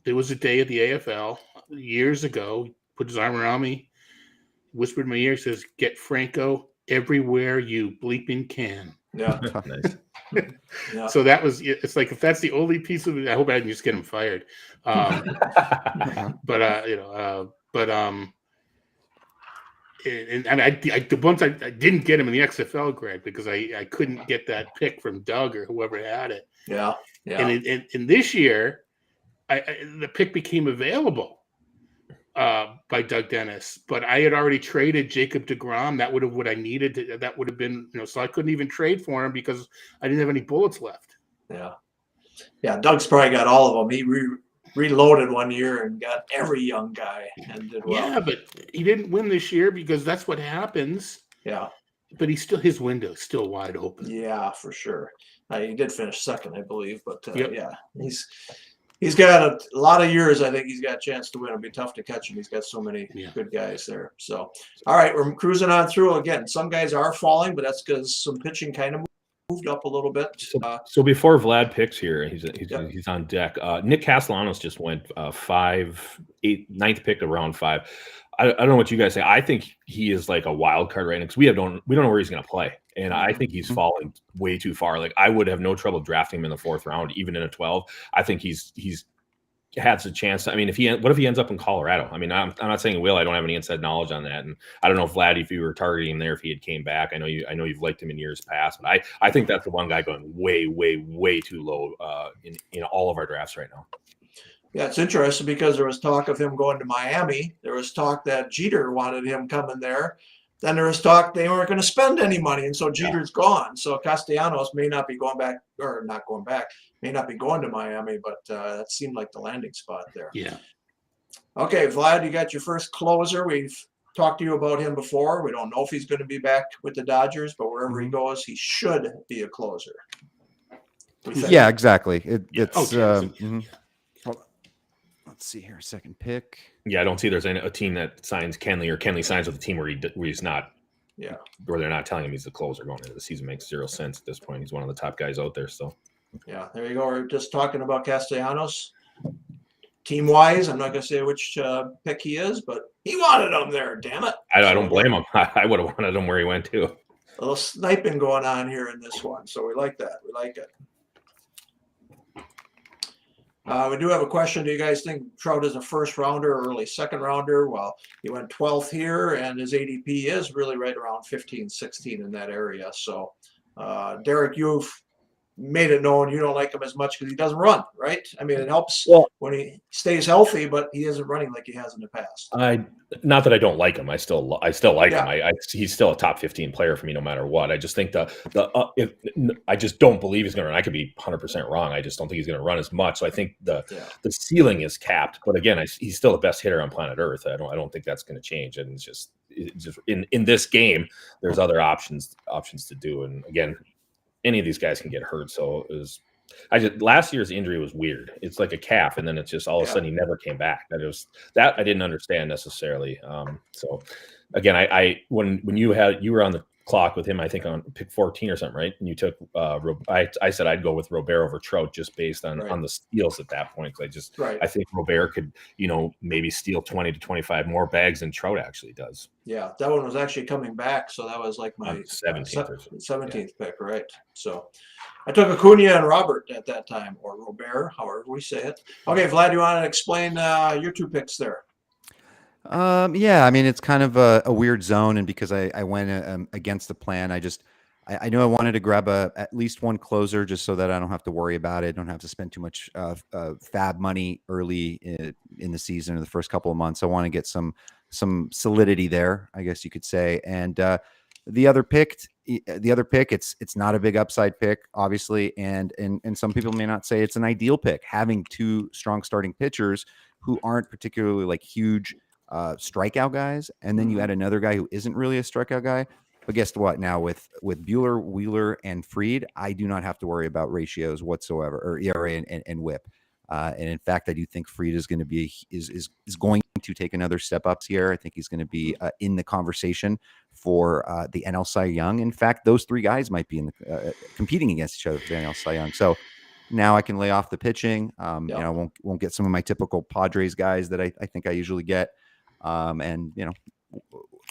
There was a day at the AFL years ago. He put his arm around me, whispered in my ear, says, "Get Franco everywhere you bleeping can." Yeah. Nice. Yeah. So it's like, if that's the only piece of it, I hope I didn't just get him fired. And the ones I didn't get him in the XFL grad because I couldn't get that pick from Doug or whoever had it. Yeah. Yeah. And this year, the pick became available by Doug Dennis, but I had already traded Jacob deGrom. That would have what I needed. That would have been, so I couldn't even trade for him because I didn't have any bullets left. Yeah. Yeah. Doug's probably got all of them. He reloaded one year and got every young guy and did well. Yeah, but he didn't win this year because that's what happens. Yeah. But his window's still wide open. Yeah, for sure. He did finish second, I believe, but Yep. yeah, he's got a lot of years. I think he's got a chance to win. It'll be tough to catch him. He's got so many good guys there. So, all right, we're cruising on through again. Some guys are falling, but that's because some pitching kind of moved up a little bit. So before Vlad picks here, he's on deck. Nick Castellanos just went 9th pick to round 5. I don't know what you guys say. I think he is like a wild card right now because we don't know where he's going to play, and I think he's falling way too far. Like, I would have no trouble drafting him in the 4th round, even in a 12. I think he's has a chance. I mean, what if he ends up in Colorado? I mean, I'm not saying he will. I don't have any inside knowledge on that, and I don't know if Vlad, if you were targeting him there, if he had came back. I know you've liked him in years past, but I think that's the one guy going way, way, way too low in all of our drafts right now. Yeah, it's interesting because there was talk of him going to Miami. There was talk that Jeter wanted him coming there. Then there was talk they weren't going to spend any money, and so Jeter's gone. So Castellanos may not be going back, or not going back, may not be going to Miami, but that seemed like the landing spot there. Yeah. Okay, Vlad, you got your first closer. We've talked to you about him before. We don't know if he's going to be back with the Dodgers, but wherever he goes, he should be a closer. Yeah, exactly. It's let's see here, second pick. Yeah, I don't see there's a team that signs Kenley or Kenley signs with a team where he's not. Yeah. Where they're not telling him he's the closer going into the season. Makes 0 sense at this point. He's one of the top guys out there. So. Yeah, there you go. We're just talking about Castellanos. Team-wise, I'm not going to say which pick he is, but he wanted him there, damn it. I don't blame him. I would have wanted him where he went too. A little sniping going on here in this one, so we like that. We like it. We do have a question. Do you guys think Trout is a first rounder or early second rounder? Well, he went 12th here, and his ADP is really right around 15, 16 in that area. So, Darik, you've made it known you don't like him as much because he doesn't run, right? I mean, it helps when he stays healthy, but he isn't running like he has in the past. Not that I don't like him. I still like him. He's still a top 15 player for me, no matter what. I just think I just don't believe he's going to run. I could be 100% wrong. I just don't think he's going to run as much. So I think the ceiling is capped. But again, he's still the best hitter on planet Earth. I don't think that's going to change. And it's just in this game, there's other options to do. And again, any of these guys can get hurt. So last year's injury was weird. It's like a calf, and then it's just all of a sudden he never came back. That I didn't understand necessarily. So again, when you were on the clock with him, I think on pick 14 or something, right? And you took I said I'd go with Robert over Trout just based on the steals at that point. I think Robert could, maybe steal 20 to 25 more bags than Trout actually does. Yeah, that one was actually coming back, so that was like my 17th pick, right? So I took Acuna and Robert at that time, or Robert, however we say it. Okay, Vlad, you want to explain your 2 picks there? Yeah, I mean, it's kind of a weird zone, and because I went against the plan, I knew I wanted to grab at least one closer just so that I don't have to worry about it. Don't have to spend too much fab money early in the season or the first couple of months. I want to get some solidity there, I guess you could say. And the other pick, it's not a big upside pick, obviously, and some people may not say it's an ideal pick. Having 2 strong starting pitchers who aren't particularly like huge strikeout guys, and then you add another guy who isn't really a strikeout guy. But guess what? Now with Buehler, Wheeler, and Fried, I do not have to worry about ratios whatsoever, or ERA and WHIP. And in fact, I do think Fried is going to be is going to take another step up here. I think he's going to be in the conversation for the NL Cy Young. In fact, those 3 guys might be in the competing against each other for the NL Cy Young. So now I can lay off the pitching. Won't get some of my typical Padres guys that I think I usually get. And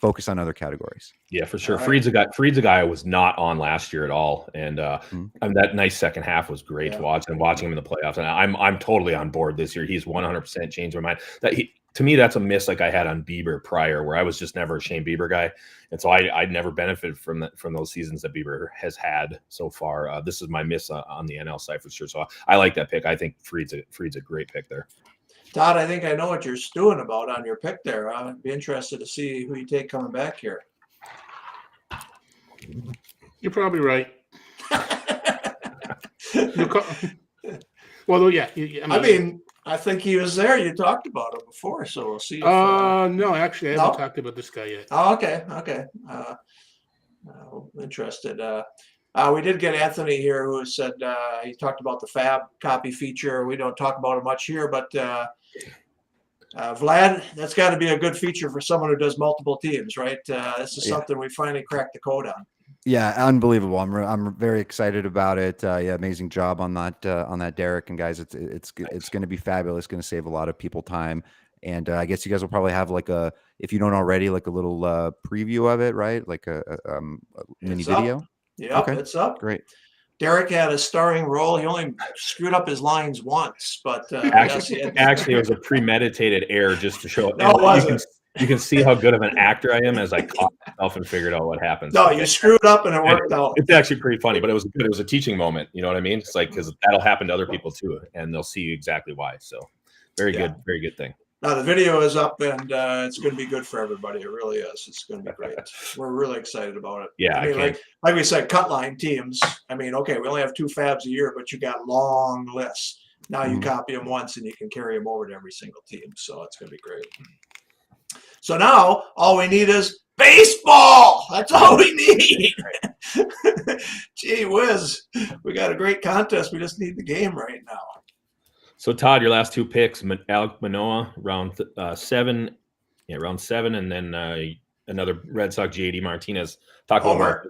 focus on other categories. Yeah, for sure. Fried's a guy I was not on last year at all, and that nice second half was great to watch. And watching him in the playoffs, and I'm totally on board this year. He's 100% changed my mind. To me, that's a miss like I had on Bieber prior, where I was just never a Shane Bieber guy, and so I'd never benefited from those seasons that Bieber has had so far. This is my miss on the NL side for sure. So I like that pick. I think Fried's a great pick there. Todd, I think I know what you're stewing about on your pick there. I'd be interested to see who you take coming back here. You're probably right. Well, yeah. I think he was there. You talked about him before, so we'll see. If, no, actually, I haven't talked about this guy yet. Oh, okay. Interested. We did get Anthony here who said he talked about the fab copy feature. We don't talk about it much here, but Vlad, that's got to be a good feature for someone who does multiple teams, right? This is something we finally cracked the code on. Yeah, unbelievable. I'm very excited about it. Amazing job on that Darik, and guys, it's going to be fabulous. Going to save a lot of people time, and I guess you guys will probably have if you don't already, like a little preview of it, right? Like a mini video. Yeah, okay. It's up. Great. Darik had a starring role. He only screwed up his lines once, but actually, it was a premeditated error just to show. No, it wasn't. You can see how good of an actor I am as I caught myself and figured out what happened. No, you screwed up and it worked out. It's actually pretty funny, but it was good. It was a teaching moment. You know what I mean? It's like, because that'll happen to other people too, and they'll see exactly why. So very good thing. Now the video is up, and it's going to be good for everybody. It really is. It's going to be great. We're really excited about it. Yeah, like we said, cut line teams. Okay, we only have 2 fabs a year, but you got long lists. Now you copy them once, and you can carry them over to every single team. So it's going to be great. So now all we need is baseball. That's all we need. Gee whiz, we got a great contest. We just need the game right now. So Todd, your last 2 picks: Alek Manoah, round 7, and then another Red Sox, JD Martinez. Talk about Mark.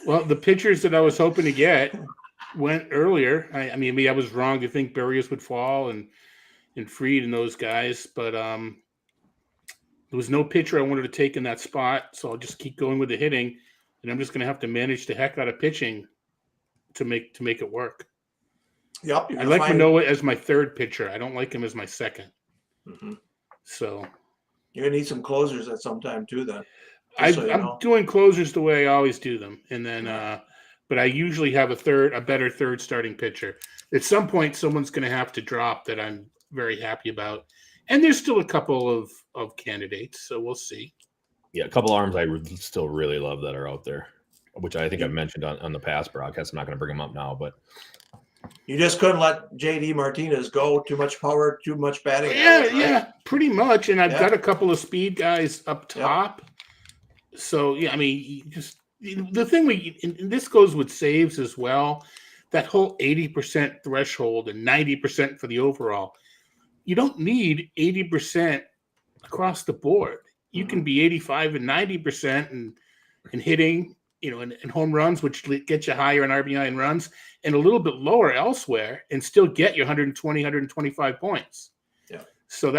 Well, the pitchers that I was hoping to get went earlier. I mean, I was wrong to think Berrios would fall and Fried and those guys, but there was no pitcher I wanted to take in that spot, so I'll just keep going with the hitting, and I'm just going to have to manage the heck out of pitching to make it work. Yep. I like Manoah as my 3rd pitcher. I don't like him as my 2nd. Mm-hmm. So you're gonna need some closers at some time too. Then I'm doing closers the way I always do them, and then but I usually have a better third starting pitcher. At some point, someone's going to have to drop that I'm very happy about, and there's still a couple of candidates, so we'll see. Yeah, a couple arms I still really love that are out there, which I think I've mentioned on the past broadcast. I'm not going to bring them up now, but. You just couldn't let JD Martinez go. Too much power, too much batting. Yeah, pretty much. And I've got a couple of speed guys up top. Yep. So, yeah, I mean, just the thing and this goes with saves as well, that whole 80% threshold and 90% for the overall. You don't need 80% across the board. You can be 85 and 90% and in hitting, and home runs, which get you higher in RBI and runs, and a little bit lower elsewhere, and still get your 120, 125 points. Yeah. So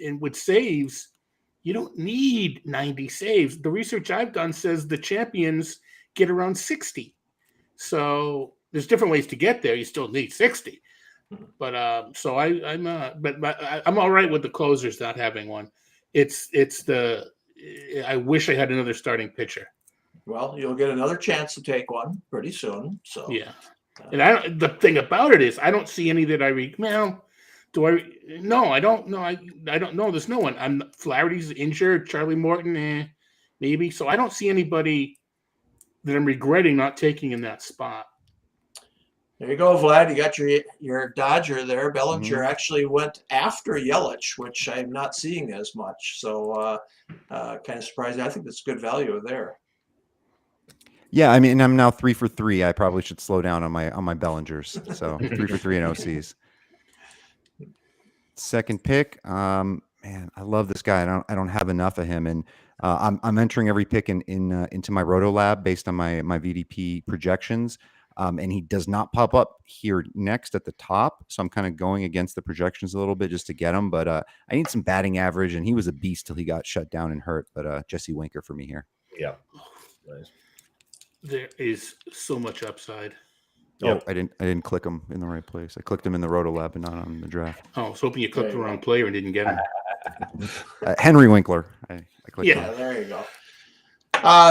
and with saves, you don't need 90 saves. The research I've done says the champions get around 60. So there's different ways to get there. You still need 60. But I'm all right with the closers not having one. I wish I had another starting pitcher. Well, you'll get another chance to take one pretty soon. So yeah, and the thing about it is I don't see any that I read. Well, do I? No, I don't know. I don't know. There's no one. Flaherty's injured. Charlie Morton, maybe. So I don't see anybody that I'm regretting not taking in that spot. There you go, Vlad. You got your Dodger there. Bellinger actually went after Yelich, which I'm not seeing as much. So kind of surprising. I think that's good value there. Yeah, I mean, I'm now 3 for 3. I probably should slow down on my Bellingers. So 3 for 3 in OCs. Second pick, man, I love this guy. I don't have enough of him, and I'm entering every pick into my Roto Lab based on my VDP projections. And he does not pop up here next at the top. So I'm kind of going against the projections a little bit just to get him. But I need some batting average, and he was a beast till he got shut down and hurt. But Jesse Winker for me here. Yeah. Nice. There is so much upside. Oh, I didn't click him in the right place. I clicked him in the Roto Lab and not on the draft. Oh, I was hoping you clicked the wrong player and didn't get him. Henry Winkler. I clicked him. There you go.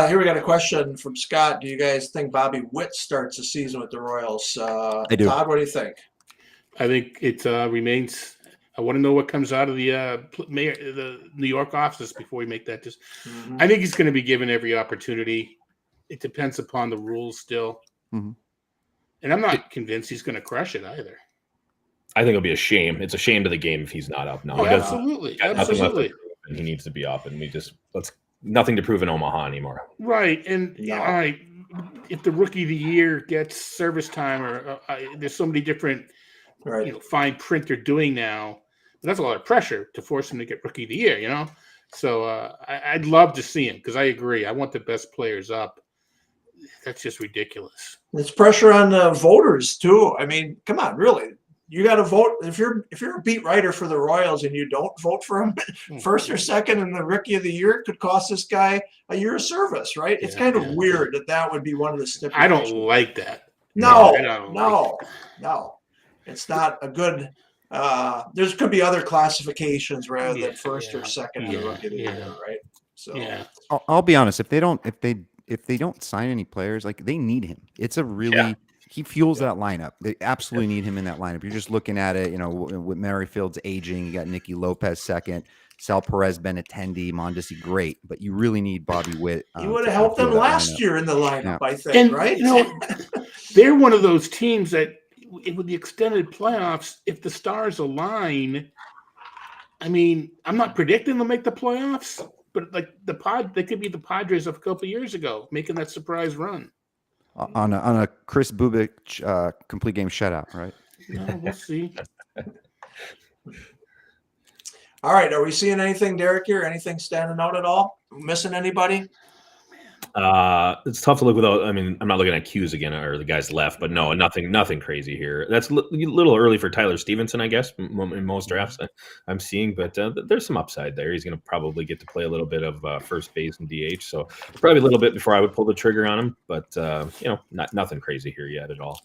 Here we got a question from Scott. Do you guys think Bobby Witt starts the season with the Royals? I do. Todd, what do you think? I think it remains. I want to know what comes out of the New York office before we make that. I think he's going to be given every opportunity. It depends upon the rules still. Mm-hmm. And I'm not convinced he's going to crush it either. I think it'll be a shame. It's a shame to the game if he's not up now. Oh, absolutely. He needs to be up, and nothing to prove in Omaha anymore. Right. And if the rookie of the year gets service time, or there's so many different fine print they're doing now, that's a lot of pressure to force him to get rookie of the year, So I'd love to see him, because I agree. I want the best players up. That's just ridiculous. It's pressure on the voters too. I mean, come on, really. You got to vote. If you're a beat writer for the Royals and you don't vote for him first or second in the rookie of the year, it could cost this guy a year of service, right? It's kind of weird that would be one of the stipulations. I don't like that. No. It's not a good. There could be other classifications rather than first or second in the rookie of the year, right? So I'll be honest. If they don't sign any players, like, they need him. It's a really he fuels that lineup. They absolutely need him in that lineup. You're just looking at it, with Merrifield's aging, you got Nicky Lopez second, Sal Perez, Benintendi, Mondesi, great, but you really need Bobby Witt. He would have helped them last year in the lineup, I think, and, right? They're one of those teams that, with the extended playoffs, if the stars align, I mean, I'm not predicting they'll make the playoffs, but like they could be the Padres of a couple of years ago, making that surprise run. On a Chris Bubic complete game shutout, right? No, we'll see. All right, are we seeing anything, Darik, here? Anything standing out at all? Missing anybody? It's tough to look without. I mean, I'm not looking at Q's again, or the guys left, but no, nothing crazy here. That's a little early for Tyler Stevenson, I guess, in most drafts I'm seeing. But there's some upside there. He's going to probably get to play a little bit of first base and DH, so probably a little bit before I would pull the trigger on him. But nothing crazy here yet at all.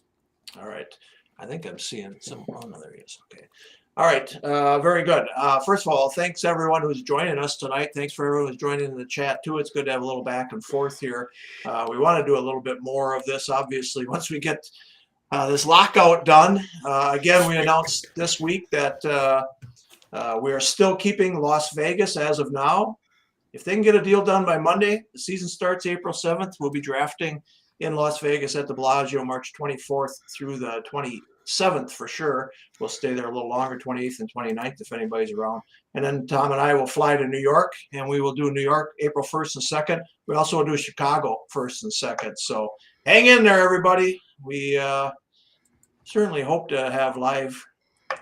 All right, I think I'm seeing some. Oh no, there he is. Okay. All right, very good. First of all, thanks everyone who's joining us tonight. Thanks for everyone who's joining in the chat too. It's good to have a little back and forth here. We want to do a little bit more of this, obviously, once we get this lockout done. Again, we announced this week that we are still keeping Las Vegas as of now. If they can get a deal done by Monday, the season starts April 7th. We'll be drafting in Las Vegas at the Bellagio March 24th through the 27th for sure. We'll stay there a little longer, 28th and 29th if anybody's around. And then Tom and I will fly to New York, and we will do New York April 1st and 2nd. We also will do Chicago 1st and 2nd. So hang in there, everybody. We certainly hope to have live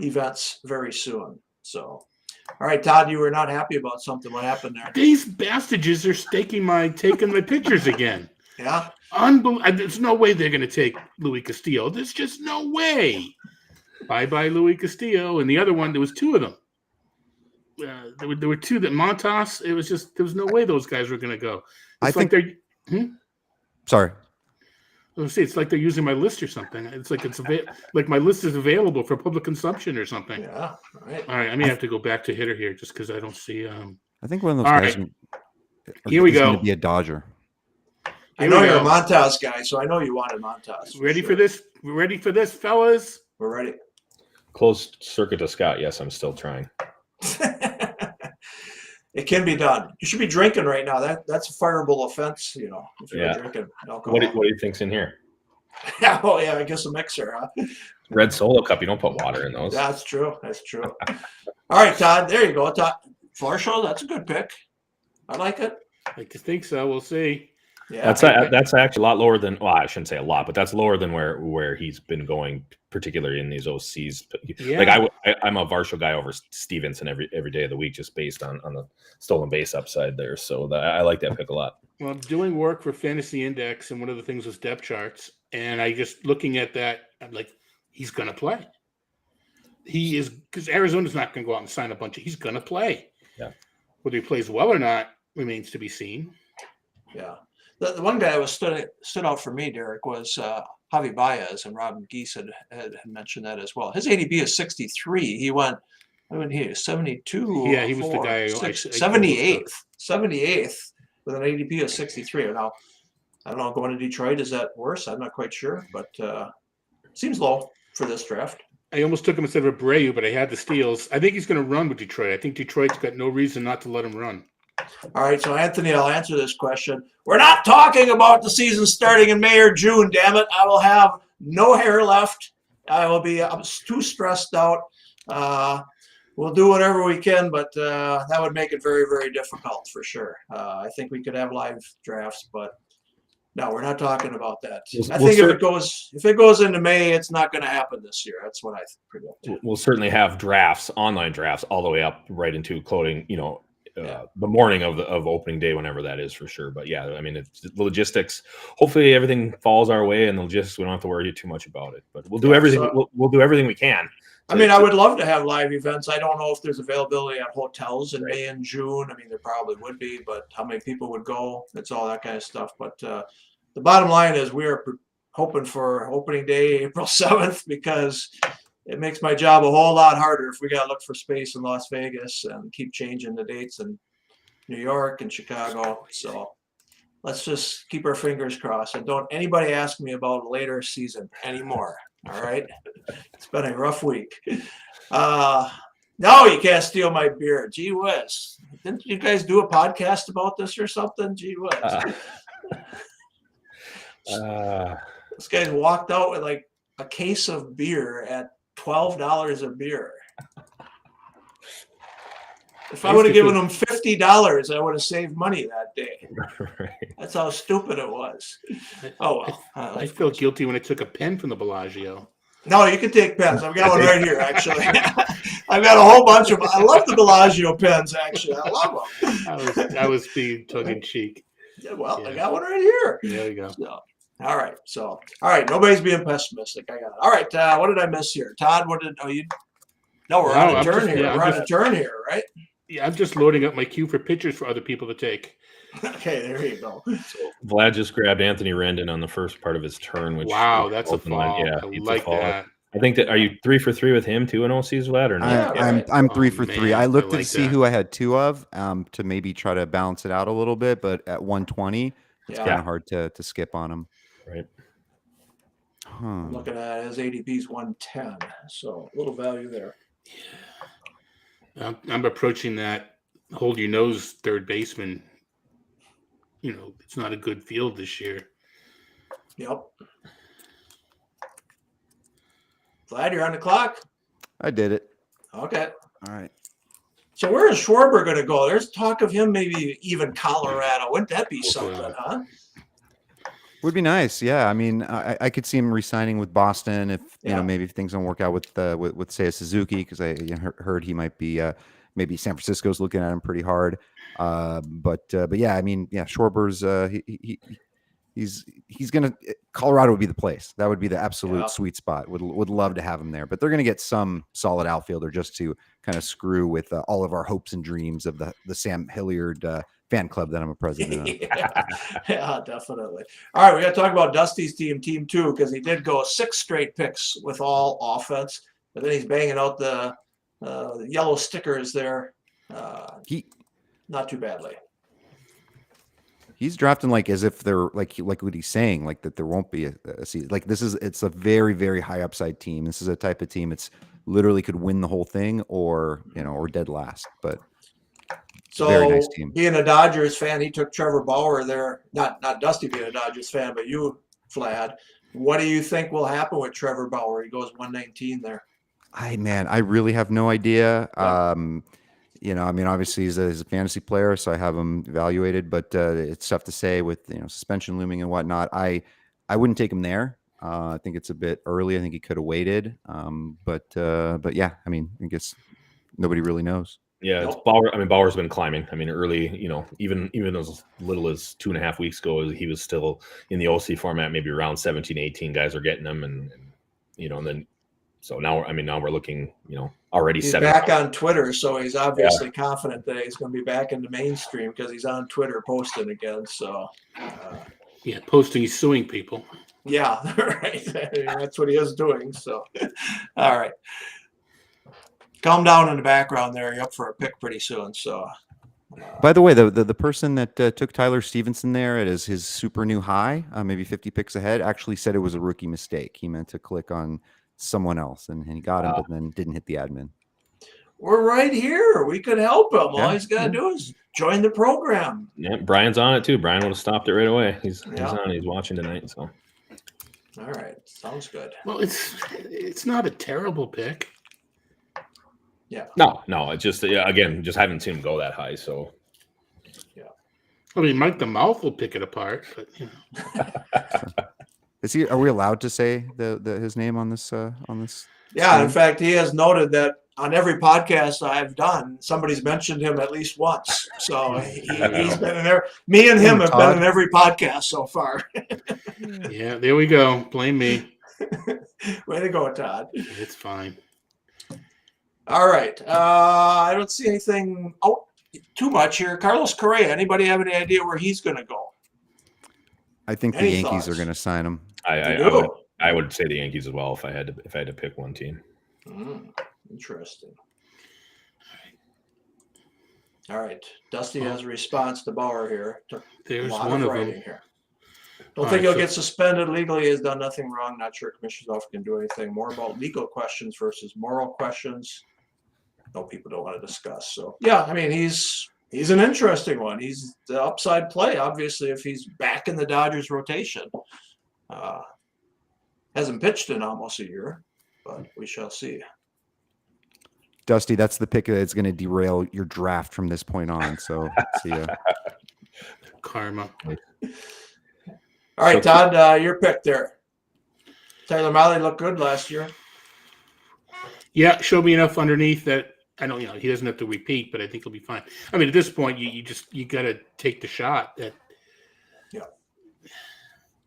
events very soon. So All right, Todd, you were not happy about something. What happened there? These bastards are taking my pictures again. Yeah. There's no way they're going to take Louis Castillo. There's just no way. Bye-bye, Louis Castillo. And the other one, there was two of them. There were two that Montas. It was just there was no way those guys were going to go. It's Sorry. It's like they're using my list or something. It's like like my list is available for public consumption or something. Yeah. Right. All right, I may have to go back to hitter here just because I don't see. I think one of those All guys. right. Here we is go. going to be a Dodger. I know you're a Montas guy, so I know you wanted Montas. Ready for this? Ready for this, fellas? We're ready. Closed circuit to Scott. Yes, I'm still trying. It can be done. You should be drinking right now. That's a fireable offense, if you're drinking alcohol. What do you think's in here? Oh yeah, I guess a mixer, huh? Red Solo cup. You don't put water in those. That's true. All right, Todd. There you go. Todd Varsho, that's a good pick. I like it. I like to think so. We'll see. Yeah. That's actually a lot lower than. Well, I shouldn't say a lot, but that's lower than where he's been going, particularly in these OCs. Yeah. Like I'm a Varsho guy over Stevenson every day of the week, just based on the stolen base upside there. So I like that pick a lot. Well, I'm doing work for Fantasy Index, and one of the things was depth charts. And I just looking at that, I'm like, he's going to play. He is, because Arizona's not going to go out and sign a bunch of. He's going to play. Yeah. Whether he plays well or not remains to be seen. Yeah. The one guy that stood out for me, Darik, was Javi Baez, and Rob Geese had mentioned that as well. His ADP is 63. He went, he was 72. Yeah, he was the guy. 78th with an ADP of 63. Now, I don't know, going to Detroit, is that worse? I'm not quite sure, but seems low for this draft. I almost took him instead of Abreu, but I had the steals. I think he's going to run with Detroit. I think Detroit's got no reason not to let him run. All right, so Anthony, I'll answer this question. We're not talking about the season starting in May or June, damn it. I will have no hair left. I'm too stressed out. We'll do whatever we can, but that would make it very, very difficult for sure. I think we could have live drafts, but no, we're not talking about that. I think if it goes into May, it's not going to happen this year. That's what I predict. We'll certainly have drafts, online drafts, all the way up right into including, the morning of opening day, whenever that is, for sure. But yeah, I mean, it's the logistics. Hopefully, everything falls our way, and the logistics, we don't have to worry too much about it. But we'll do everything. We'll do everything we can. I mean, I would love to have live events. I don't know if there's availability at hotels in May and June. I mean, there probably would be, but how many people would go? It's all that kind of stuff. But the bottom line is we are hoping for opening day, April 7th, because it makes my job a whole lot harder if we got to look for space in Las Vegas and keep changing the dates in New York and Chicago. So let's just keep our fingers crossed. And don't anybody ask me about a later season anymore. All right. It's been a rough week. No, you can't steal my beer. Gee whiz. Didn't you guys do a podcast about this or something? Gee whiz. This guy walked out with like a case of beer at $12 a beer. If I would have given him $50, I would have saved money that day. Right. That's how stupid it was. Oh well. I feel guilty when I took a pen from the Bellagio. No, you can take pens. I've got one right here, actually. I've got a whole bunch of them. I love the Bellagio pens, actually. I love them. I was being tongue in cheek. Yeah, well, I got one right here. There you go. So, all right. So, all right. Nobody's being pessimistic. I got it. All right. What did I miss here? Todd, what did you? No, we're on a turn here. We're on a turn here, right? Yeah, I'm just loading up my queue for pictures for other people to take. Okay, there you go. So Vlad just grabbed Anthony Rendon on the first part of his turn. Which That's a fall. Yeah, I like that. I think that. Are you 3 for 3 with him too in OCs, Vlad, or not? I'm 3 for 3. Man, I looked like to see who I had 2 of to maybe try to balance it out a little bit, but at 120, it's kind of hard to skip on him. Right. I'm looking at his ADP's 110, so a little value there. I'm approaching that hold your nose third baseman. It's not a good field this year. Yep. Vlad, you're on the clock. I did it. Okay. All right. So where is Schwarber going to go? There's talk of him maybe even Colorado. Wouldn't that be something, huh? Would be nice. Yeah. I mean, I could see him re-signing with Boston if, maybe if things don't work out with say a Suzuki, because I heard he might be maybe San Francisco's looking at him pretty hard. But yeah, I mean, yeah, Schwarber's he's gonna Colorado would be the place. That would be the absolute sweet spot. Would love to have him there. But they're gonna get some solid outfielder just to kind of screw with all of our hopes and dreams of the Sam Hilliard fan club that I'm a president of. Yeah, definitely. All right, we got to talk about Dusty's team 2, because he did go 6 straight picks with all offense, but then he's banging out the yellow stickers there. Not too badly. He's drafting like as if they're like what he's saying, like that there won't be a season. Like it's a very, very high upside team. This is a type of team it's literally could win the whole thing or dead last. But so very nice team. Being a Dodgers fan, he took Trevor Bauer there. Not Dusty being a Dodgers fan, but you, Vlad. What do you think will happen with Trevor Bauer? He goes 119 there. I really have no idea. I mean, obviously he's a fantasy player, so I have him evaluated, but it's tough to say with suspension looming and whatnot. I wouldn't take him there. I think it's a bit early. I think he could have waited. But yeah, I mean, I guess nobody really knows. Yeah, it's Bauer. I mean, Bauer's been climbing. I mean, early, even as little as 2.5 weeks ago, he was still in the OC format, maybe around 17, 18 guys are getting him, and then so now we're looking, already he's 7. back on Twitter, so he's obviously confident that he's going to be back in the mainstream because he's on Twitter posting again. So posting, he's suing people. Yeah, right. That's what he is doing. So, all right. Calm down in the background there. You're up for a pick pretty soon. So, by the way, the person that took Tyler Stevenson there at his super new high, maybe 50 picks ahead, actually said it was a rookie mistake. He meant to click on someone else, and he got him, but then didn't hit the admin. We're right here. We could help him. All he's got to do is join the program. Yeah, Brian's on it too. Brian would have stopped it right away. He's on. He's watching tonight. So, all right, sounds good. Well, it's not a terrible pick. Yeah. No. It's just again, just haven't seen him go that high. So, yeah. I mean, Mike the Mouth will pick it apart, but Is he? Are we allowed to say his name on this? Yeah. In fact, he has noted that on every podcast I've done, somebody's mentioned him at least once. So he's been in there. Me and him have been in every podcast so far. Yeah, there we go. Blame me. Way to go, Todd. It's fine. All right. I don't see anything too much here. Carlos Correa. Anybody have any idea where he's going to go? I think the Yankees are going to sign him. I would say the Yankees as well if I had to pick one team. Interesting. All right. Dusty has a response to Bauer here. There's one of them here. Don't think he'll get suspended legally. He has done nothing wrong. Not sure Commissioner's office can do anything. More about legal questions versus moral questions. No, people don't want to discuss. So yeah, I mean he's an interesting one. He's the upside play, obviously, if he's back in the Dodgers rotation. Hasn't pitched in almost a year, but we shall see. Dusty, that's the pick that's going to derail your draft from this point on. So see ya. Karma. All right, Todd, your pick there. Tyler Mahle looked good last year. Yeah, showed me enough underneath that I don't. He doesn't have to repeat, but I think he'll be fine. I mean, at this point, you got to take the shot.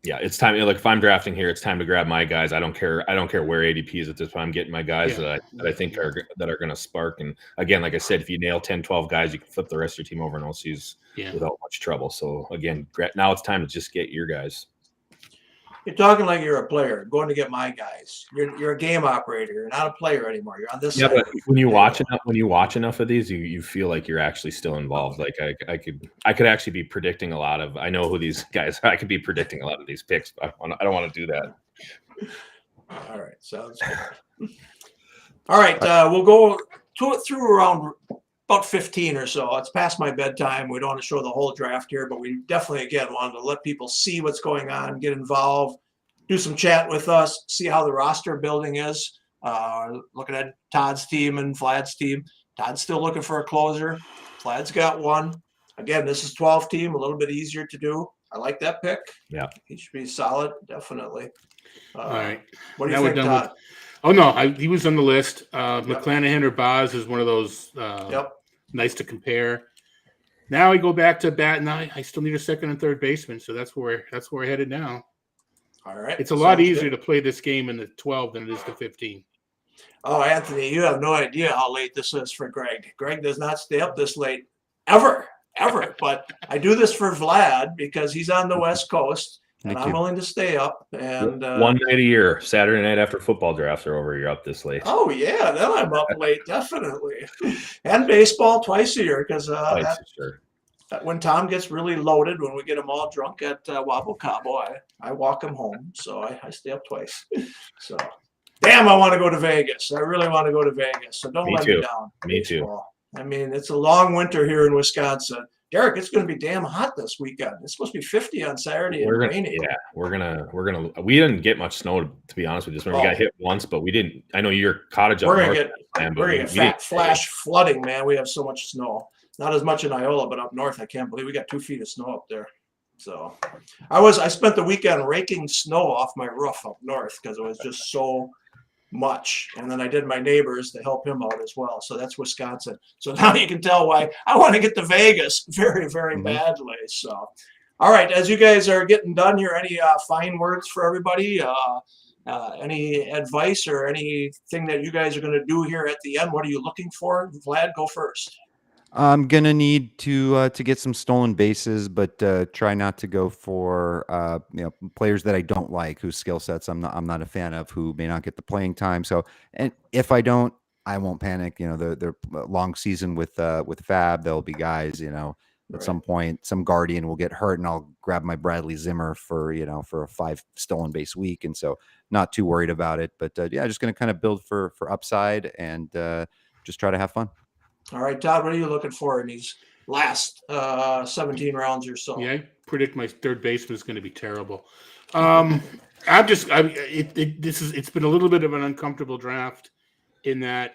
Yeah, it's time. Like if I'm drafting here, it's time to grab my guys. I don't care where ADP is at this point. I'm getting my guys that I think are going to spark. And again, like I said, if you nail 10, 12 guys, you can flip the rest of your team over in OCs without much trouble. So again, now it's time to just get your guys. You're talking like you're a player, going to get my guys. You're a game operator. You're not a player anymore. You're on this side. But when you watch enough of these, you feel like you're actually still involved. Like I could actually be predicting a lot of. I know who these guys are. I could be predicting a lot of these picks, but I don't want to do that. All right, sounds good. All right, we'll go through around about 15 or so. It's past my bedtime. We don't want to show the whole draft here, but we definitely, again, wanted to let people see what's going on, get involved, do some chat with us, see how the roster building is. Looking at Todd's team and Vlad's team. Todd's still looking for a closer. Vlad's got one. Again, this is 12 team, a little bit easier to do. I like that pick. Yeah. He should be solid, definitely. All right. What do you think, Todd? Oh, no, he was on the list. McClanahan or Boz is one of those nice to compare. Now I go back to bat, and I still need a second and third baseman, so that's where we're headed now. All right. It's a lot Sounds easier good. to play this game in the 12 than it is the 15. Oh, Anthony, you have no idea how late this is for Greg. Greg does not stay up this late ever. But I do this for Vlad because he's on the West Coast, and Me I'm too. willing to stay up. And One night a year, Saturday night after football drafts are over, you're up this late. oh yeah, then I'm up late definitely, and baseball twice a year because Twice, sure. when Tom gets really loaded, when we get him all drunk at Wabo Cabo, I walk him home, so I stay up twice. So, damn, I want to go to Vegas. I really want to go to Vegas. So don't Me let too. me down. Me too. Baseball. I mean, it's a long winter here in Wisconsin. Darik, it's going to be damn hot this weekend. It's supposed to be 50 on Saturday and rainy. We're gonna. We didn't get much snow, to be honest with you. We got hit once, but we didn't. I know your cottage up We're north. gonna get fat flash flooding, man. We have so much snow. Not as much in Iola, but up north, I can't believe we got 2 feet of snow up there. So, I spent the weekend raking snow off my roof up north because it was just so much. And then I did my neighbors to help him out as well. So that's Wisconsin. So now you can tell why I want to get to Vegas very, very badly. So, all right, as you guys are getting done here, any fine words for everybody? Any advice or anything that you guys are going to do here at the end? What are you looking for? Vlad, go first. I'm gonna need to get some stolen bases, but try not to go for players that I don't like, whose skill sets I'm not a fan of, who may not get the playing time. So, and if I don't, I won't panic. The long season with Fab, there'll be guys, at some point, some Guardian will get hurt, and I'll grab my Bradley Zimmer for a 5 stolen base week, and so not too worried about it. But just gonna kind of build for upside and just try to have fun. All right, Todd, what are you looking for in these last 17 rounds or so? Yeah, I predict my third baseman is going to be terrible. It's been a little bit of an uncomfortable draft in that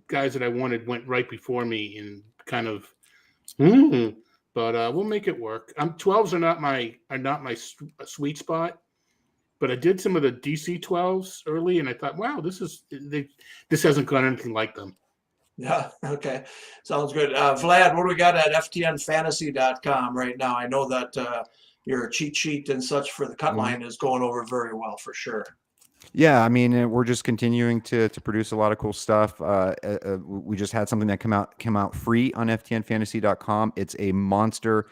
guys that I wanted went right before me in kind of, but we'll make it work. 12s are not my sweet spot, but I did some of the DC 12s early, and I thought, wow, this hasn't gone anything like them. Yeah. Okay. Sounds good. Vlad, what do we got at ftnfantasy.com right now? I know that your cheat sheet and such for the cut line is going over very well for sure. Yeah, I mean, we're just continuing to produce a lot of cool stuff. We just had something that came out free on ftnfantasy.com. It's a monster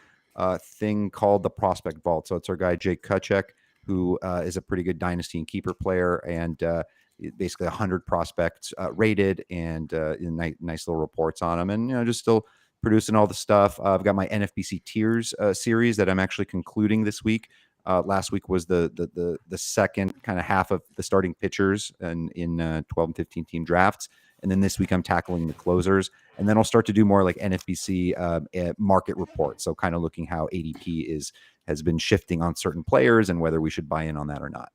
thing called the Prospect Vault. So it's our guy Jake Kuchek, who is a pretty good dynasty and keeper player, and basically 100 prospects rated, and nice little reports on them, and just still producing all the stuff. I've got my NFBC tiers series that I'm actually concluding this week. Last week was the second kind of half of the starting pitchers in 12 and 15 team drafts, and then this week I'm tackling the closers, and then I'll start to do more like NFBC market reports, so kind of looking how ADP has been shifting on certain players and whether we should buy in on that or not.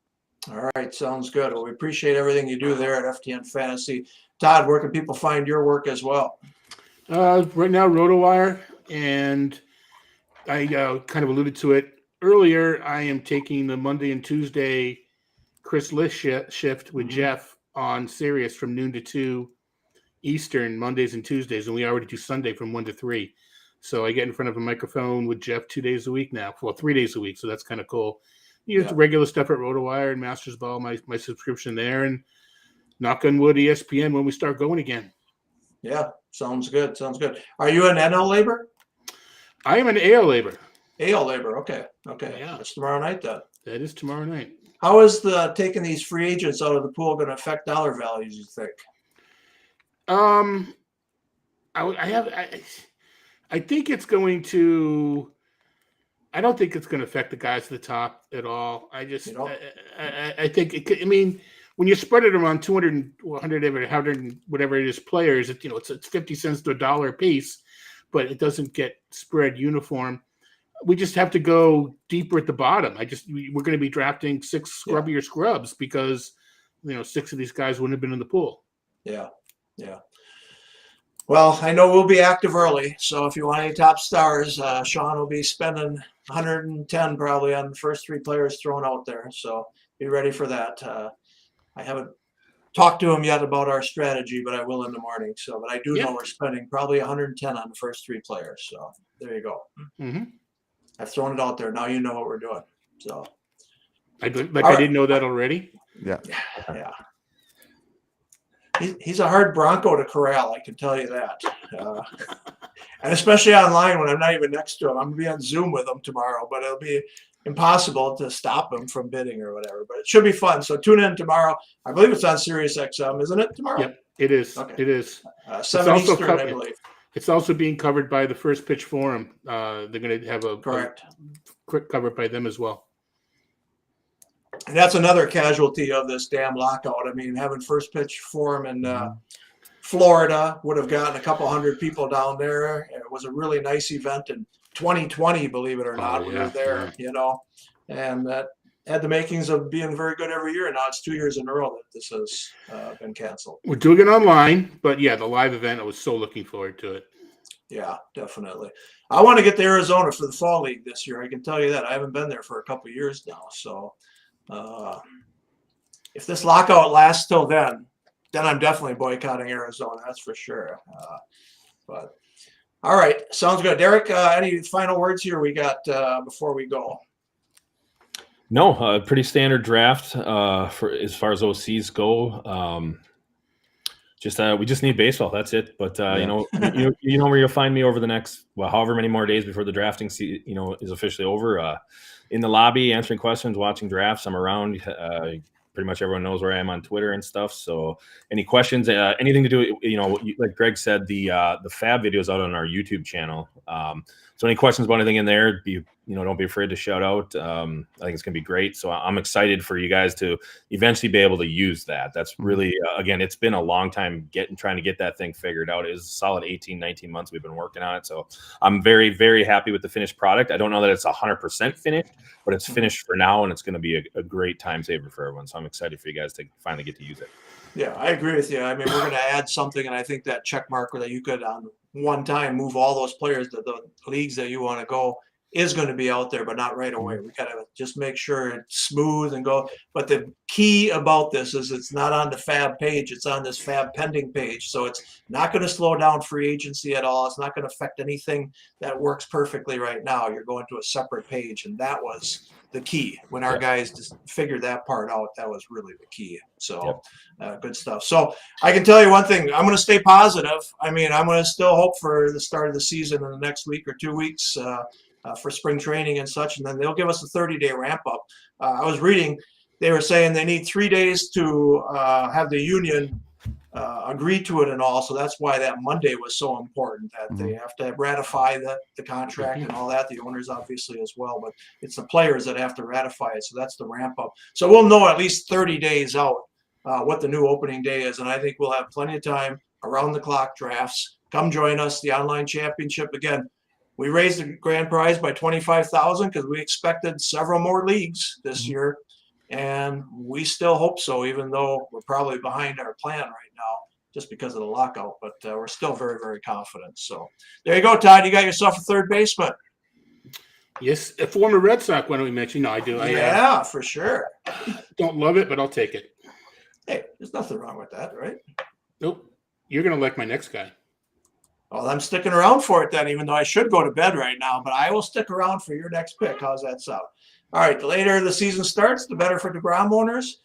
All right, sounds good. Well, we appreciate everything you do there at FTN Fantasy. Todd, where can people find your work as well? Right now, Rotowire, and I kind of alluded to it earlier. I am taking the Monday and Tuesday Chris List shift with Jeff on Sirius from noon to 2 Eastern, Mondays and Tuesdays, and we already do Sunday from 1 to 3. So I get in front of a microphone with Jeff 2 days a week now, 3 days a week. So that's kind of cool. You get the regular stuff at Rotowire and Masters Ball, my subscription there, and knock on wood, ESPN when we start going again. Yeah, sounds good. Sounds good. Are you an NL labor? I am an AL labor. AL labor. Okay. Yeah. That's tomorrow night then. That is tomorrow night. How is taking these free agents out of the pool going to affect dollar values, you think? I think it's going to. I don't think it's going to affect the guys at the top at all. I think it could, I mean, when you spread it around 200, 100, whatever it is, players, it's 50 cents to $1 a piece, but it doesn't get spread uniform. We just have to go deeper at the bottom. We're going to be drafting 6 scrubbier scrubs because 6 of these guys wouldn't have been in the pool. Yeah. Well, I know we'll be active early, so if you want any top stars, Sean will be spending 110 probably on the first 3 players thrown out there. So be ready for that. I haven't talked to him yet about our strategy, but I will in the morning. So, but I do Yeah. know we're spending probably 110 on the first 3 players. So there you go. Mm-hmm. I've thrown it out there. Now you know what we're doing. So I All I right. didn't know that already. Yeah. yeah. He's a hard Bronco to corral, I can tell you that. And especially online when I'm not even next to him. I'm going to be on Zoom with him tomorrow, but it'll be impossible to stop him from bidding or whatever. But it should be fun. So tune in tomorrow. I believe it's on Sirius XM, isn't it, tomorrow? Yep, it is. Okay. It is. 7 also Eastern, I believe. It's also being covered by the First Pitch Forum. They're going to have a Correct. quick cover by them as well. And that's another casualty of this damn lockout. I mean, having First Pitch Forum in Florida would have gotten a couple hundred people down there. It was a really nice event in 2020, believe it or not. We were there, you know, and that had the makings of being very good every year. And now it's 2 years in a row that this has been canceled. We're doing it online, but yeah, the live event, I was so looking forward to it. Yeah, definitely. I want to get to Arizona for the Fall League this year. I can tell you that. I haven't been there for a couple of years now. So if this lockout lasts till then I'm definitely boycotting Arizona. That's for sure. But all right, sounds good. Darik, any final words here we got before we go? No, pretty standard draft for as far as OCs go. We just need baseball. That's it. But you know where you'll find me over the next however many more days before the drafting is officially over. In the lobby, answering questions, watching drafts. I'm around. Pretty much everyone knows where I am on Twitter and stuff. So any questions, anything to do, like Greg said, the Fab video is out on our YouTube channel. So any questions about anything in there, don't be afraid to shout out. I think it's going to be great. So I'm excited for you guys to eventually be able to use that. That's really, again, it's been a long time trying to get that thing figured out. It was a solid 18, 19 months we've been working on it. So I'm very, very happy with the finished product. I don't know that it's 100% finished, but it's finished for now, and it's going to be a great time saver for everyone. So I'm excited for you guys to finally get to use it. Yeah, I agree with you. I mean, we're going to add something, and I think that check marker that you could on one time move all those players to the leagues that you want to go is going to be out there, but not right away. We got to just make sure it's smooth and go. But the key about this is it's not on the Fab page. It's on this Fab pending page. So it's not going to slow down free agency at all. It's not going to affect anything that works perfectly right now. You're going to a separate page. And that was the key. When our guys just figured that part out, that was really the key. So good stuff. So I can tell you one thing. I'm going to stay positive. I mean, I'm going to still hope for the start of the season in the next week or 2 weeks for spring training and such. And then they'll give us a 30-day ramp up. I was reading, they were saying they need 3 days to have the union agree to it and all. So that's why that Monday was so important, that they have to ratify the contract and all that. The owners obviously as well, but it's the players that have to ratify it. So that's the ramp up. So we'll know at least 30 days out what the new opening day is. And I think we'll have plenty of time around the clock drafts. Come join us, the online championship. Again, we raised the grand prize by $25,000 because we expected several more leagues this year. And we still hope so, even though we're probably behind our plan right now just because of the lockout. But we're still very, very confident. So there you go, Todd. You got yourself a third baseman. Yes, a former Red Sox, why don't we mention? No, I do. Yeah, for sure. Don't love it, but I'll take it. Hey, there's nothing wrong with that, right? Nope. You're going to like my next guy. Well, I'm sticking around for it then, even though I should go to bed right now. But I will stick around for your next pick. How's that sound? All right, the later the season starts, the better for DeGrom owners.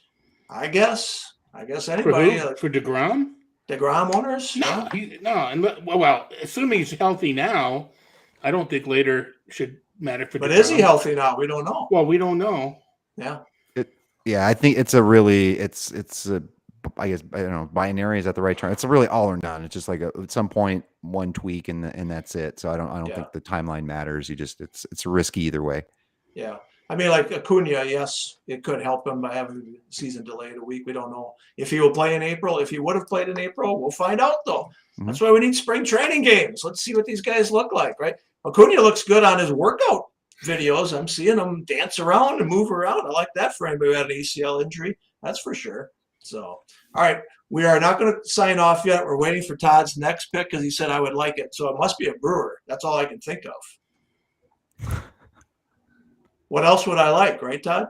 I guess anybody. For DeGrom? DeGrom owners? No, well, assuming he's healthy now, I don't think later should matter for DeGrom. But is he healthy now? We don't know. Well, we don't know. Yeah. I think it's a really, it's a, I guess, I don't know, binary is that the right term? It's a really all or none. It's just like at some point one tweak and that's it. So I don't think the timeline matters. It's risky either way. Yeah. I mean, like Acuna, yes, it could help him by having the season delayed a week. We don't know if he will play in April. If he would have played in April, we'll find out, though. That's why we need spring training games. Let's see what these guys look like, right? Acuna looks good on his workout videos. I'm seeing him dance around and move around. I like that for anybody who had an ACL injury. That's for sure. So, all right, we are not going to sign off yet. We're waiting for Todd's next pick because he said I would like it. So it must be a Brewer. That's all I can think of. What else would I like, right, Todd?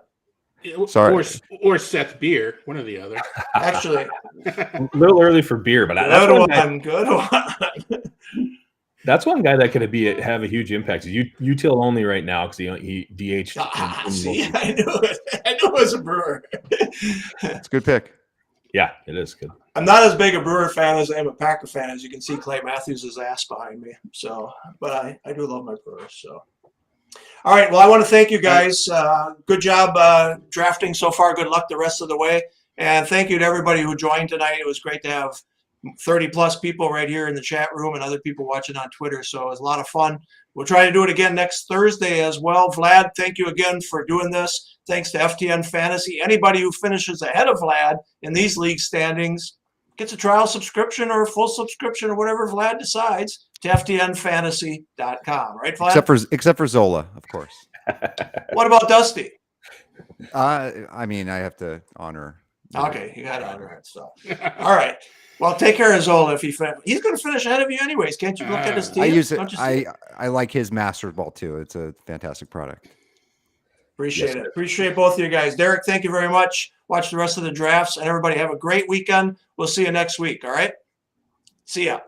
Sorry. Or Seth Beer, one or the other. Actually, A little early for beer, but good one. that's one guy that could have a huge impact. He's util only right now because he DH'd. See, I knew it. I knew it was a Brewer. It's a good pick. Yeah, it is good. I'm not as big a Brewer fan as I am a Packer fan. As you can see, Clay Matthews' ass behind me. So, but I do love my Brewers. So, all right. Well, I want to thank you guys. Good job drafting so far. Good luck the rest of the way. And thank you to everybody who joined tonight. It was great to have 30 plus people right here in the chat room and other people watching on Twitter. So it was a lot of fun. We'll try to do it again next Thursday as well. Vlad, thank you again for doing this. Thanks to FTN Fantasy. Anybody who finishes ahead of Vlad in these league standings gets a trial subscription or a full subscription or whatever Vlad decides to ftnfantasy.com. Right, Vlad? Except for Zola, of course. What about Dusty? I mean, I have to honor. Okay, you got to honor it. So, all right. Well, take care of Zola if he's going to finish ahead of you anyways. Can't you look at his team? I use it. Don't you see I like his Master Ball too. It's a fantastic product. Appreciate it. Appreciate both of you guys. Darik, thank you very much. Watch the rest of the drafts, and everybody have a great weekend. We'll see you next week. All right. See ya.